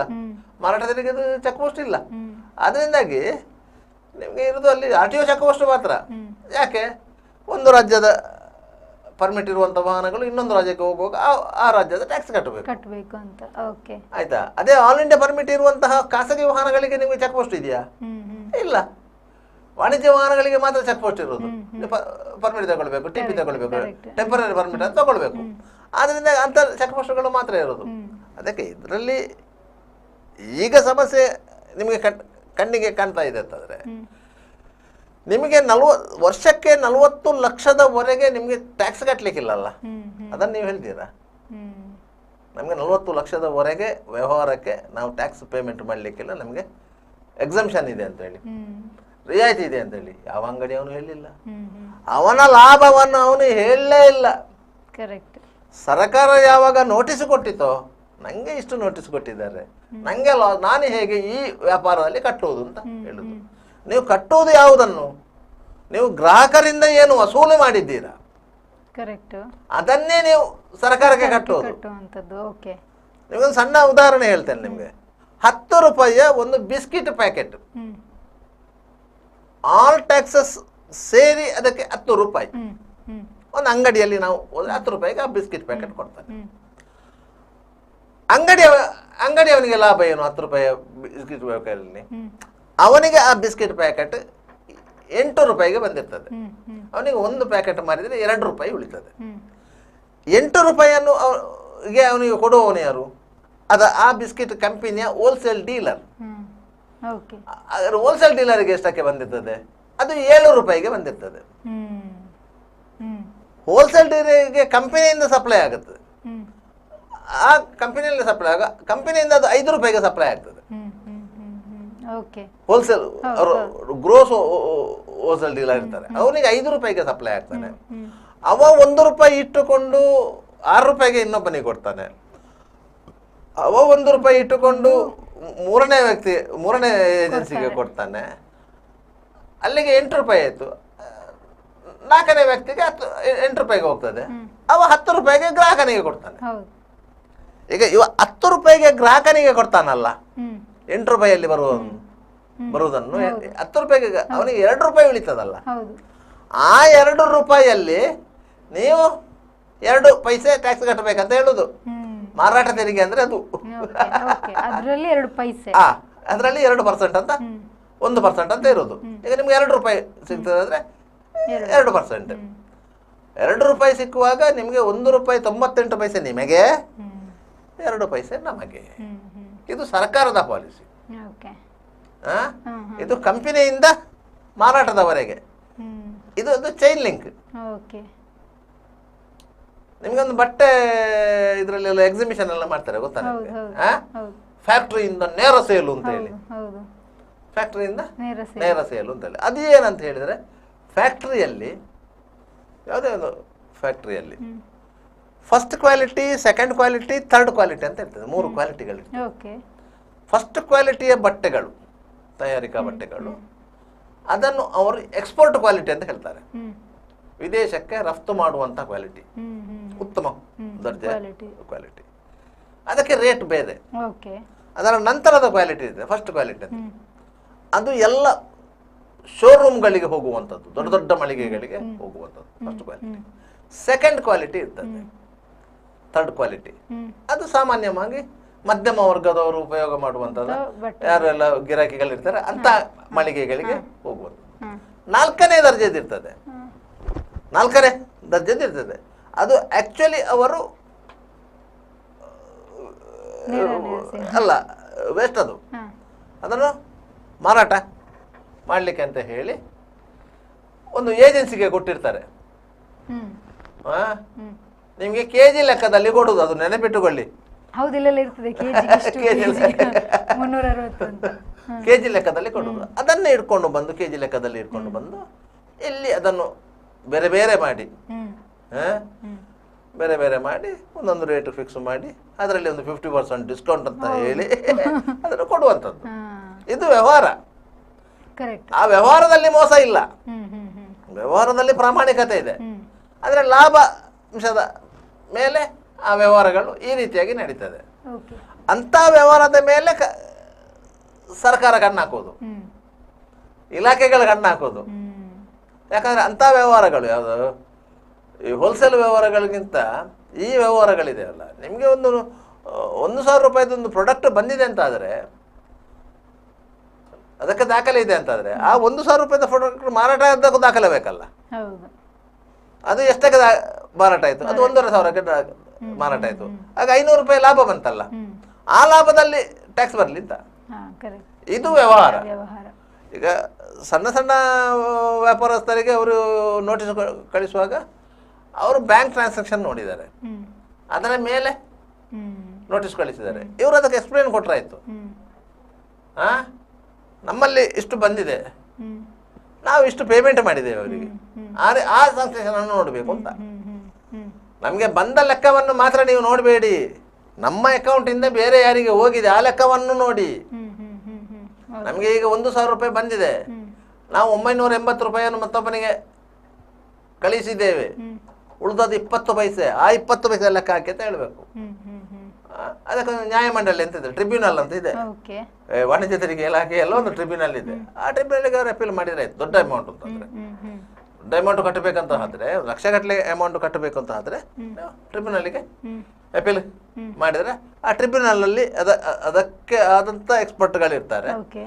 ಮಾರಾಟ ತೆರಿಗೆದು ಚೆಕ್ ಪೋಸ್ಟ್ ಇಲ್ಲ. ಅದರಿಂದಾಗಿ ನಿಮಗೆ ಇರೋದು ಅಲ್ಲಿ RTO ಚೆಕ್ ಪೋಸ್ಟ್ ಮಾತ್ರ. ಯಾಕೆ? ಒಂದು ರಾಜ್ಯದ ಪರ್ಮಿಟ್ ಇರುವಂತ ವಾಹನಗಳು ಇನ್ನೊಂದು ರಾಜ್ಯಕ್ಕೆ ಹೋಗುವಾಗ ಆ ರಾಜ್ಯದ ಟ್ಯಾಕ್ಸ್ ಕಟ್ಟಬೇಕು ಅಂತ. ಓಕೆ, ಆಯ್ತಾ? ಅದೇ ಆಲ್ ಇಂಡಿಯಾ ಪರ್ಮಿಟ್ ಇರುವಂತಹ ಖಾಸಗಿ ವಾಹನಗಳಿಗೆ ನಿಮಗೆ ಚೆಕ್ ಪೋಸ್ಟ್ ಇದೆಯಾ? ಇಲ್ಲ. ವಾಣಿಜ್ಯ ವಾಹನಗಳಿಗೆ ಮಾತ್ರ ಚೆಕ್ ಪೋಸ್ಟ್ ಇರೋದು. ಪರ್ಮಿಟ್ ತಗೊಳ್ಬೇಕು, TP ತಗೊಳ್ಬೇಕು, ಟೆಂಪರರಿ ಪರ್ಮಿಟ್ ಅಂತ ತಗೊಳ್ಬೇಕು. ಆದ್ರಿಂದ ಅಂತ ಚೆಕ್ ಪೋಸ್ಟ್ಗಳು ಮಾತ್ರ ಇರೋದು. ಅದಕ್ಕೆ ಇದರಲ್ಲಿ ಈಗ ಸಮಸ್ಯೆ ನಿಮಗೆ ಕಣ್ಣಿಗೆ ಕಾಣ್ತಾ ಇದೆ ಅಂತಂದ್ರೆ, ನಿಮಗೆ ವರ್ಷಕ್ಕೆ 40 ಲಕ್ಷದವರೆಗೆ ನಿಮಗೆ ಟ್ಯಾಕ್ಸ್ ಕಟ್ಟಲಿಕ್ಕಿಲ್ಲಲ್ಲ. ಅದನ್ನು ನೀವು ಹೇಳ್ತೀರಾ? ನಮಗೆ 40 ಲಕ್ಷದವರೆಗೆ ವ್ಯವಹಾರಕ್ಕೆ ನಾವು ಟ್ಯಾಕ್ಸ್ ಪೇಮೆಂಟ್ ಮಾಡಲಿಕ್ಕಿಲ್ಲ, ನಮಗೆ ಎಕ್ಸಂಪ್ಷನ್ ಇದೆ ಅಂತ ಹೇಳಿ, ರಿಯಾಯಿತಿ ಇದೆ ಅಂತ ಹೇಳಿ ಯಾವ ಅಂಗಡಿ ಅವನು ಹೇಳಿಲ್ಲ. ಅವನ ಲಾಭವನ್ನು ಅವನು ಹೇಳಲೇ ಇಲ್ಲ. ಕರೆಕ್ಟ್. ಸರ್ಕಾರ ಯಾವಾಗ ನೋಟಿಸ್ ಕೊಟ್ಟಿತೋ, ನಂಗೆ ಇಷ್ಟು ನೋಟಿಸ್ ಕೊಟ್ಟಿದ್ದಾರೆ, ನಂಗೆ ನಾನು ಹೇಗೆ ಈ ವ್ಯಾಪಾರದಲ್ಲಿ ಕಟ್ಟುವುದು ಅಂತ ಹೇಳುದು. ನೀವು ಕಟ್ಟುವುದು ಯಾವುದನ್ನು? ನೀವು ಗ್ರಾಹಕರಿಂದ ಏನು ವಸೂಲಿ ಮಾಡಿದ್ದೀರಾ, ಕರೆಕ್ಟ್, ಅದನ್ನೇ ನೀವು ಸರ್ಕಾರಕ್ಕೆ ಕಟ್ಟುವುದು. ನಿಮಗೊಂದು ಸಣ್ಣ ಉದಾಹರಣೆ ಹೇಳ್ತೇನೆ ನಿಮಗೆ. 10 ರೂಪಾಯಿಯ ಒಂದು ಬಿಸ್ಕಿಟ್ ಪ್ಯಾಕೆಟ್, ಆಲ್ ಟ್ಯಾಕ್ಸಸ್ ಸೇರಿ ಅದಕ್ಕೆ 10 ರೂಪಾಯಿ. ಒಂದು ಅಂಗಡಿಯಲ್ಲಿ ನಾವು 10 ರೂಪಾಯಿಗೆ ಆ ಬಿಸ್ಕಿಟ್ ಪ್ಯಾಕೆಟ್ ಕೊಡ್ತಾನೆ. ಅಂಗಡಿಯವನಿಗೆ ಲಾಭ ಏನು? 10 ರೂಪಾಯಿಯ ಬಿಸ್ಕಿಟ್ ಪ್ಯಾಕೆಟ್ ಅವನಿಗೆ ಆ ಬಿಸ್ಕಿಟ್ ಪ್ಯಾಕೆಟ್ 8 ರೂಪಾಯಿಗೆ ಬಂದಿರ್ತದೆ. ಅವನಿಗೆ ಒಂದು ಪ್ಯಾಕೆಟ್ ಮಾರಿದರೆ 2 ರೂಪಾಯಿ ಉಳಿತದೆ. 8 ರೂಪಾಯಿಯನ್ನು ಅವನಿಗೆ ಕೊಡುವವನು ಯಾರು? ಆ ಬಿಸ್ಕಿಟ್ ಕಂಪನಿಯ ಹೋಲ್ಸೇಲ್ ಡೀಲರ್. ಹೋಲ್ಸೇಲ್ ಡೀಲರ್ಗೆ ಎಷ್ಟಕ್ಕೆ ಬಂದಿರ್ತದೆ? ಅದು 7 ರೂಪಾಯಿಗೆ ಬಂದಿರ್ತದೆ. ಹೋಲ್ಸೇಲ್ ಡೀಲರ್ಗೆ ಕಂಪನಿಯಿಂದ ಸಪ್ಲೈ ಆಗುತ್ತದೆ. ಆ ಕಂಪನಿಯಲ್ಲಿ ಸಪ್ಲೈ ಕಂಪನಿಯಿಂದ ಅದು 5 ರೂಪಾಯಿಗೆ ಸಪ್ಲೈ ಆಗ್ತದೆ. ಹೋಲ್ಸೇಲ್ ಗ್ರೋಸ್ ಹೋಲ್ಸೇಲ್ ಡೀಲರ್ ಇರ್ತಾರೆ, ಅವನಿಗೆ 5 ರೂಪಾಯಿಗೆ ಸಪ್ಲೈ ಆಗ್ತಾನೆ. ಅವ 1 ರೂಪಾಯಿ ಇಟ್ಟುಕೊಂಡು 6 ರೂಪಾಯಿಗೆ ಇನ್ನೊಬ್ಬನಿಗೆ ಕೊಡ್ತಾನೆ. ಅವ 1 ರೂಪಾಯಿ ಇಟ್ಟುಕೊಂಡು ಮೂರನೇ ಏಜೆನ್ಸಿಗೆ ಕೊಡ್ತಾನೆ. ಅಲ್ಲಿಗೆ 8 ರೂಪಾಯಿ ಆಯ್ತು. 4ನೇ ವ್ಯಕ್ತಿಗೆ 8 ರೂಪಾಯಿಗೆ ಹೋಗ್ತದೆ. ಅವ 10 ರೂಪಾಯಿಗೆ ಗ್ರಾಹಕನಿಗೆ ಕೊಡ್ತಾನೆ. ಈಗ ಇವ 10 ರೂಪಾಯಿಗೆ ಗ್ರಾಹಕನಿಗೆ ಕೊಡ್ತಾನಲ್ಲ, 8 ರೂಪಾಯಿಯಲ್ಲಿ ಬರುವುದನ್ನು 10 ರೂಪಾಯಿಗೆ ಅವನಿಗೆ 2 ರೂಪಾಯಿ ಉಳಿತದಲ್ಲ. ಆ 2 ರೂಪಾಯಿಯಲ್ಲಿ ನೀವು 2 ಪೈಸೆ ಟ್ಯಾಕ್ಸ್ ಕಟ್ಟಬೇಕಂತ ಹೇಳುದು. ಮಾರಾಟ ತೆರಿಗೆ ಅಂದ್ರೆ ಅದು ಅದರಲ್ಲಿ 2 ಪೈಸೆ, ಅದರಲ್ಲಿ 2% ಅಂತ 1% ಅಂತ ಇರೋದು. ಈಗ ನಿಮ್ಗೆ 2 ರೂಪಾಯಿ ಸಿಗ್ತದೆ ಅಂದ್ರೆ 2%. 2 ರೂಪಾಯಿ ಸಿಕ್ಕುವಾಗ ನಿಮ್ಗೆ 1 ರೂಪಾಯಿ 98 ಪೈಸೆ ನಿಮಗೆ, 2 ಪೈಸೆ ನಮಗೆ. ಇದು ಸರ್ಕಾರದ ಪಾಲಿಸಿ. ಇದು ಕಂಪನಿಯಿಂದ ಮಾರಾಟದವರೆಗೆ ಇದು ಚೈನ್ ಲಿಂಕ್. ನಿಮ್ಗೊಂದು ಬಟ್ಟೆ ಇದರಲ್ಲೆಲ್ಲ ಎಕ್ಸಿಬಿಷನ್ ಎಲ್ಲ ಮಾಡ್ತಾರೆ, ಗೊತ್ತಾ ನಿಮಗೆ? ಫ್ಯಾಕ್ಟರಿಯಿಂದ ನೇರ ಸೇಲು ಅಂತ ಹೇಳಿ, ಫ್ಯಾಕ್ಟರಿಯಿಂದ ನೇರ ಸೇಲು ಅಂತ ಹೇಳಿ. ಅದು ಏನಂತ ಹೇಳಿದ್ರೆ, ಫ್ಯಾಕ್ಟರಿಯಲ್ಲಿ ಯಾವುದೇ ಒಂದು ಫ್ಯಾಕ್ಟರಿಯಲ್ಲಿ first quality, second quality, third quality ಅಂತ ಇರ್ತದೆ. 3 ಕ್ವಾಲಿಟಿಗಳು. ಫಸ್ಟ್ ಕ್ವಾಲಿಟಿಯ ಬಟ್ಟೆಗಳು, ತಯಾರಿಕಾ ಬಟ್ಟೆಗಳು, ಅದನ್ನು ಅವರು ಎಕ್ಸ್ಪೋರ್ಟ್ ಕ್ವಾಲಿಟಿ ಅಂತ ಹೇಳ್ತಾರೆ. ವಿದೇಶಕ್ಕೆ ರಫ್ತು ಮಾಡುವಂತ ಕ್ವಾಲಿಟಿ, ಉತ್ತಮ ದರ್ಜೆ ಕ್ವಾಲಿಟಿ. ಅದಕ್ಕೆ ರೇಟ್ ಬೇರೆ. ಅದರ ನಂತರದ ಕ್ವಾಲಿಟಿ ಇದೆ ಫಸ್ಟ್ ಕ್ವಾಲಿಟಿ ಅಂತ. ಅದು ಎಲ್ಲ ಶೋರೂಮ್ಗಳಿಗೆ ಹೋಗುವಂಥದ್ದು, ದೊಡ್ಡ ದೊಡ್ಡ ಮಳಿಗೆಗಳಿಗೆ ಹೋಗುವಂಥದ್ದು ಫಸ್ಟ್ ಕ್ವಾಲಿಟಿ. ಸೆಕೆಂಡ್ ಕ್ವಾಲಿಟಿ ಇರ್ತದೆ, ಥರ್ಡ್ ಕ್ವಾಲಿಟಿ. ಅದು ಸಾಮಾನ್ಯವಾಗಿ ಮಧ್ಯಮ ವರ್ಗದವರು ಉಪಯೋಗ ಮಾಡುವಂಥದ್ದು, ಯಾರೆಲ್ಲ ಗಿರಾಕಿಗಳಿರ್ತಾರೆ ಅಂತ ಮಳಿಗೆಗಳಿಗೆ ಹೋಗುವಂಥದ್ದು. 4ನೇ ದರ್ಜೆದಿರ್ತದೆ, 4ನೇ ದರ್ಜೆದಿರ್ತದೆ. ಅದು ಆಕ್ಚುಲಿ ಅವರು ಅಲ್ಲ, ವೇಸ್ಟ್. ಅದು ಅದನ್ನು ಮಾರಾಟ ಮಾಡಲಿಕ್ಕೆ ಅಂತ ಹೇಳಿ ಒಂದು ಏಜೆನ್ಸಿಗೆ ಕೊಟ್ಟಿರ್ತಾರೆ. ನಿಮಗೆ KG ಲೆಕ್ಕದಲ್ಲಿ ಕೊಡುದು, ಅದು ನೆನಪಿಟ್ಟುಕೊಳ್ಳಿ. KG ಲೆಕ್ಕದಲ್ಲಿ ಕೊಡುದು. ಅದನ್ನೇ ಇಟ್ಕೊಂಡು ಬಂದು, KG ಲೆಕ್ಕದಲ್ಲಿ ಇಟ್ಕೊಂಡು ಬಂದು ಇಲ್ಲಿ ಅದನ್ನು ಬೇರೆ ಬೇರೆ ಮಾಡಿ ಬೇರೆ ಬೇರೆ ಮಾಡಿ ಒಂದೊಂದು ರೇಟ್ ಫಿಕ್ಸ್ ಮಾಡಿ ಅದರಲ್ಲಿ ಒಂದು 50% ಡಿಸ್ಕೌಂಟ್ ಅಂತ ಹೇಳಿ ಅದನ್ನು ಕೊಡುವಂಥದ್ದು. ಇದು ವ್ಯವಹಾರ. ಕರೆಕ್ಟ್. ಆ ವ್ಯವಹಾರದಲ್ಲಿ ಮೋಸ ಇಲ್ಲ, ಹ್ಮ್ ಹ್ಮ್ ಹ್ಮ್ ವ್ಯವಹಾರದಲ್ಲಿ ಪ್ರಾಮಾಣಿಕತೆ ಇದೆ. ಹ್ಮ್ ಆದರೆ ಲಾಭ ಅಂಶದ ಮೇಲೆ ಆ ವ್ಯವಹಾರಗಳು ಈ ರೀತಿಯಾಗಿ ನಡೀತದೆ. ಓಕೆ. ಅಂಥ ವ್ಯವಹಾರದ ಮೇಲೆ ಸರ್ಕಾರ ಕಣ್ಣು ಹಾಕೋದು, ಹ್ಮ್ ಇಲಾಖೆಗಳು ಕಣ್ಣು ಹಾಕೋದು. ಹ್ಮ್ ಯಾಕಂದರೆ ಅಂಥ ವ್ಯವಹಾರಗಳು ಯಾವುದು, ಈ ಹೋಲ್ಸೇಲ್ ವ್ಯವಹಾರಗಳಿಗಿಂತ ಈ ವ್ಯವಹಾರಗಳಿದೆ ಅಲ್ಲ, ನಿಮಗೆ ಒಂದು 1,000 ರೂಪಾಯಿದೊಂದು ಪ್ರಾಡಕ್ಟ್ ಬಂದಿದೆ ಅಂತಾದರೆ, ಅದಕ್ಕೆ ದಾಖಲೆ ಇದೆ ಅಂತಾದರೆ, ಆ 1,000 ರೂಪಾಯಿದ ಪ್ರಾಡಕ್ಟ್ ಮಾರಾಟ ಆದಕ್ಕೂ ದಾಖಲೆ ಬೇಕಲ್ಲ. ಹೌದು. ಅದು ಎಷ್ಟಕ್ಕೆ ಮಾರಾಟ ಆಯಿತು, ಅದು 1,500 ಮಾರಾಟ ಆಯಿತು, ಆಗ 500 ರೂಪಾಯಿ ಲಾಭ ಬಂತಲ್ಲ, ಹ್ಮ್ ಆ ಲಾಭದಲ್ಲಿ ಟ್ಯಾಕ್ಸ್ ಬರಲಿ ಅಂತ. ಹಾ ಕರೆಕ್ಟ್. ಇದು ವ್ಯವಹಾರ. ವ್ಯವಹಾರ. ಈಗ ಸಣ್ಣ ಸಣ್ಣ ವ್ಯಾಪಾರಸ್ಥರಿಗೆ ಅವರು ನೋಟಿಸ್ ಕಳಿಸುವಾಗ ಅವರು ಬ್ಯಾಂಕ್ ಟ್ರಾನ್ಸಾಕ್ಷನ್ ನೋಡಿದ್ದಾರೆ, ಹ್ಮ್ ಅದರ ಮೇಲೆ ಹ್ಮ್ ನೋಟಿಸ್ ಕಳಿಸಿದ್ದಾರೆ. ಇವರು ಅದಕ್ಕೆ ಎಕ್ಸ್ಪ್ಲೇನ್ ಕೊಟ್ಟರಾಯ್ತು, ಹ್ಮ್ ನಮ್ಮಲ್ಲಿ ಇಷ್ಟು ಬಂದಿದೆ, ಹ್ಮ್ ನಾವು ಇಷ್ಟು ಪೇಮೆಂಟ್ ಮಾಡಿದ್ದೇವೆ ಅವರಿಗೆ, ಆ ಟ್ರಾನ್ಸಾಕ್ಷನ್ ಅನ್ನು ನೋಡಬೇಕು ಅಂತ. ಹ್ಮ್ ಹ್ಮ್ ಹ್ಮ್ ನಮಗೆ ಬಂದ ಲೆಕ್ಕವನ್ನು ಮಾತ್ರ ನೀವು ನೋಡಬೇಡಿ, ನಮ್ಮ ಅಕೌಂಟಿಂದ ಬೇರೆ ಯಾರಿಗೆ ಹೋಗಿದೆ ಆ ಲೆಕ್ಕವನ್ನು ನೋಡಿ. ಹ್ಮ್ ಹ್ಮ್ ಹ್ಮ್ ಹ್ಮ್ ಹೌದು. ನಮಗೆ ಈಗ 1,000 ರೂಪಾಯಿ ಬಂದಿದೆ, ಹ್ಮ್ ನಾವು 980 ರೂಪಾಯಿಯನ್ನು ಮತ್ತೊಬ್ಬನಿಗೆ ಕಳಿಸಿದ್ದೇವೆ, ಹ್ಮ್ ಉಳಿದದ್ದು 20 ಪೈಸೆ, ಆ 20 ಪೈಸೆ ಲೆಕ್ಕ ಹಾಕಿ ಅಂತ ಹೇಳಬೇಕು. ಹ್ಮ್ ಹ್ಮ್ ಹ್ಮ್ ಅದಕ್ಕೆ ನ್ಯಾಯಮಂಡಳಿ ಅಂತ ಇದೆ, ಟ್ರಿಬ್ಯುನಲ್ ಅಂತ ಇದೆ, ಓಕೆ. ವಾಣಿಜ್ಯ ತೆರಿಗೆ ಇಲಾಖೆ ಎಲ್ಲ ಒಂದು ಟ್ರಿಬ್ಯುನಲ್ ಇದೆ. ಆ ಟ್ರಿಬ್ಯುನಲ್ಗೆ ಅವರು ಅಪೀಲ್ ಮಾಡಿದ್ರೆ ಆಯ್ತು. ದೊಡ್ಡ ಅಮೌಂಟ್ ಅಂತಂದ್ರೆ, ಹ್ಮ್ ಹ್ಮ್ ದೊಡ್ಡ ಅಮೌಂಟ್ ಕಟ್ಟಬೇಕಂತ ಆದ್ರೆ, ಲಕ್ಷಗಟ್ಟಲೆ ಅಮೌಂಟ್ ಕಟ್ಟಬೇಕು ಅಂತ ಆದ್ರೆ ಟ್ರಿಬ್ಯುನಲ್ಗೆ ಹ್ಮ್ ಅಪೀಲ್ ಮಾಡಿದ್ರೆ, ಆ ಟ್ರಿಬ್ಯುನಲ್ ಅದಕ್ಕೆ ಆದಂತ ಎಕ್ಸ್ಪರ್ಟ್ಗಳಿರ್ತಾರೆ, ಓಕೆ.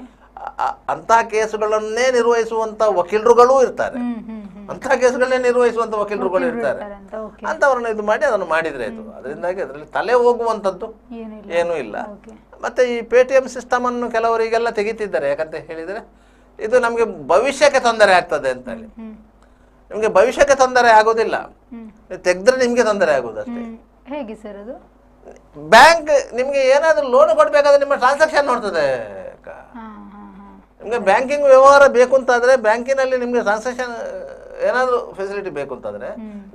ಅಂತಹ ಕೇಸುಗಳನ್ನೇ ನಿರ್ವಹಿಸುವಂತ ವಕೀಲರುಗಳೂ ಇರ್ತಾರೆ, ಹ್ಮ್ ಹ್ಮ್ ಹ್ಮ್ ಅಂತಹ ಕೇಸುಗಳನ್ನೇ ನಿರ್ವಹಿಸುವಂತ ವಕೀಲರುಗಳು ಇರ್ತಾರೆ. ಅಂತ ಓಕೆ. ಅಂತವ್ರನ್ನ ಇದು ಮಾಡಿ ಅದನ್ನು ಮಾಡಿದ್ರೆ ಆಯ್ತು. ಅದರಿಂದಾಗಿ ಅದರಲ್ಲಿ ತಲೆ ಹೋಗುವಂಥದ್ದು ಏನಿಲ್ಲ. ಏನೂ ಇಲ್ಲ. ಓಕೆ. ಮತ್ತೆ ಈ ಪೇಟಿಎಂ ಸಿಸ್ಟಮ್ ಅನ್ನು ಕೆಲವರಿಗೆಲ್ಲ ತೆಗಿತಿದ್ದಾರೆ, ಯಾಕಂತ ಹೇಳಿದರೆ ಇದು ನಮಗೆ ಭವಿಷ್ಯಕ್ಕೆ ತೊಂದರೆ ಆಗ್ತದೆ ಅಂತ ಹೇಳಿ. ಹ್ಮ್ ನಿಮಗೆ ಭವಿಷ್ಯಕ್ಕೆ ತೊಂದರೆ ಆಗೋದಿಲ್ಲ, ಹ್ಮ್ ನೀವು ತೆಗೆದ್ರೆ ನಿಮಗೆ ತೊಂದರೆ ಆಗೋದು ಅಷ್ಟೇ. ಹ್ಮ್ ಹೇಗೆ ಸರ್ ಅದು? ಬ್ಯಾಂಕ್ ನಿಮಗೆ ಏನಾದರೂ ಲೋನ್ ಕೊಡಬೇಕಾದ್ರೆ ನಿಮ್ಮ ಟ್ರಾನ್ಸಾಕ್ಷನ್ ನೋಡ್ತದೆ. ಹಾ ಹಾ ಹಾ ನಿಮಗೆ ಬ್ಯಾಂಕಿಂಗ್ ವ್ಯವಹಾರ ಬೇಕು ಅಂತಾದರೆ, ಬ್ಯಾಂಕಿನಲ್ಲಿ ನಿಮಗೆ ಟ್ರಾನ್ಸಾಕ್ಷನ್ ಏನಾದರೂ ಫೆಸಿಲಿಟಿ ಬೇಕು ಅಂತಾದರೆ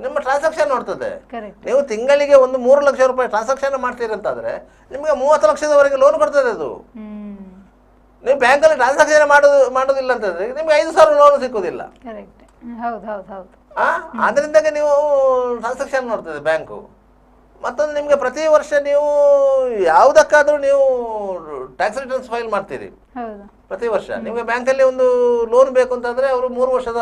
ನಿಮ್ಮ ಟ್ರಾನ್ಸಾಕ್ಷನ್ ನೋಡ್ತದೆ. ಕರೆಕ್ಟ್. ನೀವು ತಿಂಗಳಿಗೆ 3 ಲಕ್ಷ ರೂಪಾಯಿ ಟ್ರಾನ್ಸಾಕ್ಷನ್ ಮಾಡ್ತೀರಿ ಅಂತಾದರೆ ನಿಮಗೆ 30 ಲಕ್ಷದವರೆಗೆ ಲೋನ್ ಕೊಡ್ತದೆ ಅದು. ಹ್ಮ್ ನೀವು ಬ್ಯಾಂಕಲ್ಲಿ ಟ್ರಾನ್ಸಾಕ್ಷನ್ ಮಾಡೋದಿಲ್ಲ ಅಂತಂದರೆ ನಿಮಗೆ 5,000 ಲೋನ್ ಸಿಕ್ಕುವುದಿಲ್ಲ. ಕರೆಕ್ಟ್. ಹೌದು ಹೌದು ಹೌದು. ಅದರಿಂದಾಗೆ ನೀವು ಟ್ರಾನ್ಸಾಕ್ಷನ್ ನೋಡ್ತದೆ ಬ್ಯಾಂಕು. ಮತ್ತೊಂದು ನಿಮಗೆ ಪ್ರತಿ ವರ್ಷ ನೀವು ಯಾವುದಕ್ಕಾದರೂ ನೀವು ಟ್ಯಾಕ್ಸ್ ರಿಟರ್ನ್ಸ್ ಫೈಲ್ ಮಾಡ್ತೀರಿ ಹೌದು. ಪ್ರತಿ ವರ್ಷ. ನಿಮಗೆ ಬ್ಯಾಂಕಲ್ಲಿ ಒಂದು ಲೋನ್ ಬೇಕು ಅಂತಂದರೆ ಅವರು 3 ವರ್ಷದ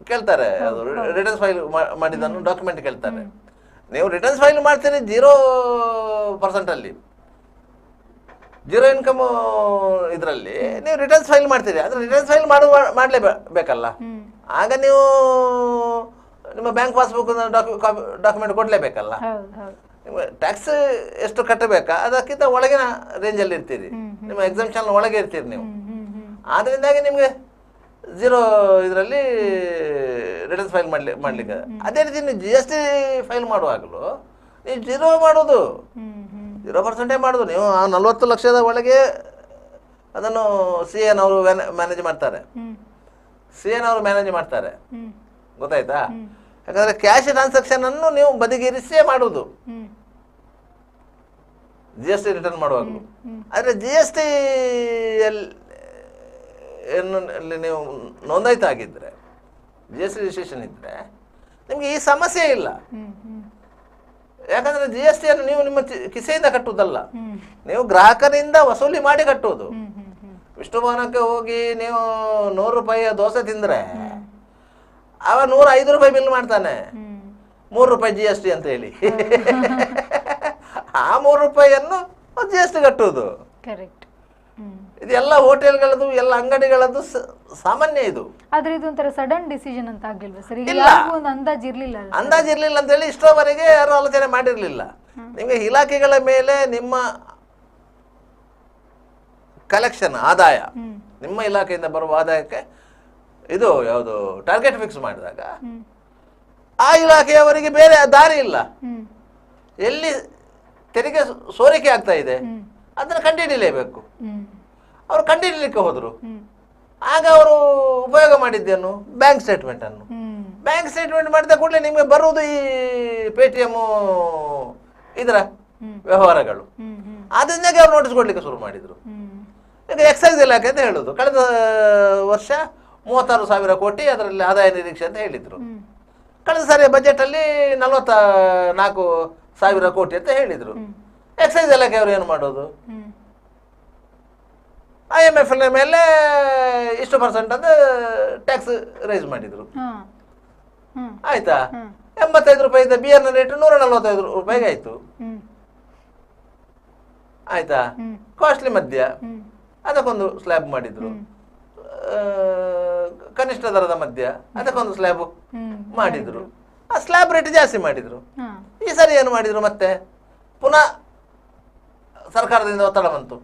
ಕೇಳ್ತಾರೆ, ಅದು ರಿಟರ್ನ್ಸ್ ಫೈಲ್ ಮಾಡಿದ್ದನ್ನು ಡಾಕ್ಯುಮೆಂಟ್ ಕೇಳ್ತಾರೆ. ನೀವು ರಿಟರ್ನ್ಸ್ ಫೈಲ್ ಮಾಡ್ತೀರಿ 0% ಅಲ್ಲಿ, 0 ಇನ್ಕಮ್ ಇದರಲ್ಲಿ ನೀವು ರಿಟರ್ನ್ಸ್ ಫೈಲ್ ಮಾಡ್ತೀರಿ. ಆದರೆ ರಿಟರ್ನ್ಸ್ ಫೈಲ್ ಮಾಡಲೇಬೇಕಲ್ಲ, ಆಗ ನೀವು ನಿಮ್ಮ ಬ್ಯಾಂಕ್ ಪಾಸ್ಬುಕ್ ಡಾಕ್ಯುಮೆಂಟ್ ಕೊಡಲೇಬೇಕಲ್ಲ. ನಿಮ್ಮ ಟ್ಯಾಕ್ಸ್ ಎಷ್ಟು ಕಟ್ಟಬೇಕಾ ಅದಕ್ಕಿಂತ ಒಳಗಿನ ರೇಂಜಲ್ಲಿ ಇರ್ತೀರಿ, ನಿಮ್ಮ ಎಕ್ಸಾಮ್ಷನ್ ಒಳಗೆ ಇರ್ತೀರಿ ನೀವು. ಆದ್ದರಿಂದಾಗಿ ನಿಮಗೆ 0 ಇದರಲ್ಲಿ ರಿಟರ್ನ್ಸ್ ಫೈಲ್ ಮಾಡಲಿಕ್ಕೆ. ಅದೇ ರೀತಿ ನೀವು GST ಫೈಲ್ ಮಾಡುವಾಗಲೂ ನೀವು 0 ಮಾಡೋದು, 0% ಮಾಡೋದು. ನೀವು ಆ 40 ಲಕ್ಷದ ಒಳಗೆ ಅದನ್ನು CA ನವರು ಮ್ಯಾನೇಜ್ ಮಾಡ್ತಾರೆ, ಗೊತ್ತಾಯ್ತಾ? ಯಾಕಂದರೆ ಕ್ಯಾಶ್ ಟ್ರಾನ್ಸಾಕ್ಷನ್ ಅನ್ನು ನೀವು ಬದಿಗಿರಿಸೇ ಮಾಡೋದು GST ರಿಟರ್ನ್ ಮಾಡುವಾಗಲೂ. ಆದರೆ GST ಅಲ್ಲಿ ನೀವು ನೋಂದಾಯಿತಾಗಿದ್ದರೆ, GST ರಿಜಿಸ್ಟ್ರೇಷನ್ ಇದ್ದರೆ ನಿಮಗೆ ಈ ಸಮಸ್ಯೆ ಇಲ್ಲ. ಯಾಕಂದರೆ GST ಅನ್ನು ನೀವು ನಿಮ್ಮ ಕಿಸೆಯಿಂದ ಕಟ್ಟುವುದಲ್ಲ, ನೀವು ಗ್ರಾಹಕರಿಂದ ವಸೂಲಿ ಮಾಡಿ ಕಟ್ಟುವುದು. ವಿಷ್ಣುಭವನಕ್ಕೆ ಹೋಗಿ ನೀವು 100 ರೂಪಾಯಿಯ ದೋಸೆ ತಿಂದರೆ ಅವ 105 ರೂಪಾಯಿ ಬಿಲ್ ಮಾಡ್ತಾನೆ, 3 ರೂಪಾಯಿ GST ಅಂತ ಹೇಳಿ. ಆ 3 ರೂಪಾಯಿಯನ್ನು GST ಕಟ್ಟುವುದು. ಕರೆಕ್ಟ್. ಇದೆಲ್ಲ ಹೋಟೆಲ್ಗಳದ್ದು, ಎಲ್ಲ ಅಂಗಡಿಗಳದ್ದು ಸಾಮಾನ್ಯ ಇದು. ಆದ್ರೆ ಇದು ಒಂಥರ ಸಡನ್ ಡಿಸಿಷನ್ ಅಂತ ಆಗ್ಲಿಲ್ವಾ ಸರ್? ಈಗ ಒಂದು ಅಂದಾಜಿರ್ಲಿಲ್ಲ ಅಂತ ಹೇಳಿ ಇಷ್ಟರವರೆಗೆ ಯಾರು ಆಲೋಚನೆ ಮಾಡಿರ್ಲಿಲ್ಲ. ನಿಮಗೆ ಇಲಾಖೆಗಳ ಮೇಲೆ ನಿಮ್ಮ ಕಲೆಕ್ಷನ್ ಆದಾಯ, ನಿಮ್ಮ ಇಲಾಖೆಯಿಂದ ಬರುವ ಆದಾಯಕ್ಕೆ ಇದು ಯಾವುದು ಟಾರ್ಗೆಟ್ ಫಿಕ್ಸ್ ಮಾಡಿದಾಗ ಆ ಇಲಾಖೆಯವರಿಗೆ ಬೇರೆ ದಾರಿ ಇಲ್ಲ. ಎಲ್ಲಿ ತೆರಿಗೆ ಸೋರಿಕೆ ಆಗ್ತಾ ಇದೆ ಅದನ್ನು ಕಂಡುಹಿಡಿಯಲೇಬೇಕು. ಅವರು ಕಂಡುಹಿಡಿಯಲಿಕ್ಕೆ ಹೋದರು, ಆಗ ಅವರು ಉಪಯೋಗ ಮಾಡಿದ್ದೇನು? ಬ್ಯಾಂಕ್ ಸ್ಟೇಟ್ಮೆಂಟ್ ಅನ್ನು. ಬ್ಯಾಂಕ್ ಸ್ಟೇಟ್ಮೆಂಟ್ ಮಾಡಿದ ಕೂಡಲೇ ನಿಮಗೆ ಬರುವುದು ಈ ಪೇಟಿಎಂ ಇದರ ವ್ಯವಹಾರಗಳು. ಅದರಿಂದಾಗಿ ಅವ್ರು ನೋಟಿಸ್ ಕೊಡ್ಲಿಕ್ಕೆ ಶುರು ಮಾಡಿದರು. ಈಗ ಎಕ್ಸೈಸ್ ಇಲಾಖೆ ಅಂತ ಹೇಳುದು ಕಳೆದ ವರ್ಷ 36,000 ಕೋಟಿ ಅದರಲ್ಲಿ ಆದಾಯ ನಿರೀಕ್ಷೆ ಅಂತ ಹೇಳಿದ್ರು. ಕಳೆದ ಸಾರಿ ಬಜೆಟ್ ಅಲ್ಲಿ 44,000 ಕೋಟಿ ಅಂತ ಹೇಳಿದ್ರು. ಎಕ್ಸೈಸ್ ಇಲಾಖೆ ಅವರು ಏನು ಮಾಡೋದು? IMF ಮೇಲೆ ಇಷ್ಟು % ಅಂತ ಟ್ಯಾಕ್ಸ್ ರೈಸ್ ಮಾಡಿದ್ರು. ಆಯ್ತಾ? 85 ರೂಪಾಯಿ ಬಿಯರ್ನ ರೇಟ್ 145 ರೂಪಾಯಿಗೆ ಆಯ್ತು. ಆಯ್ತಾ? ಕಾಸ್ಟ್ಲಿ ಮದ್ಯ ಅದಕ್ಕೊಂದು ಸ್ಲ್ಯಾಬ್ ಮಾಡಿದ್ರು. ಕನಿಷ್ಠ ದರದ ಮದ್ಯ ಅದಕ್ಕೊಂದು ಸ್ಲ್ಯಾಬ್ ಮಾಡಿದ್ರು. ಆ ಸ್ಲ್ಯಾಬ್ ರೇಟ್ ಜಾಸ್ತಿ ಮಾಡಿದ್ರು. ಈ ಸರಿ ಏನು ಮಾಡಿದ್ರು? ಮತ್ತೆ ಪುನಃ ಸರ್ಕಾರದಿಂದ ಒತ್ತಡ ಬಂತು,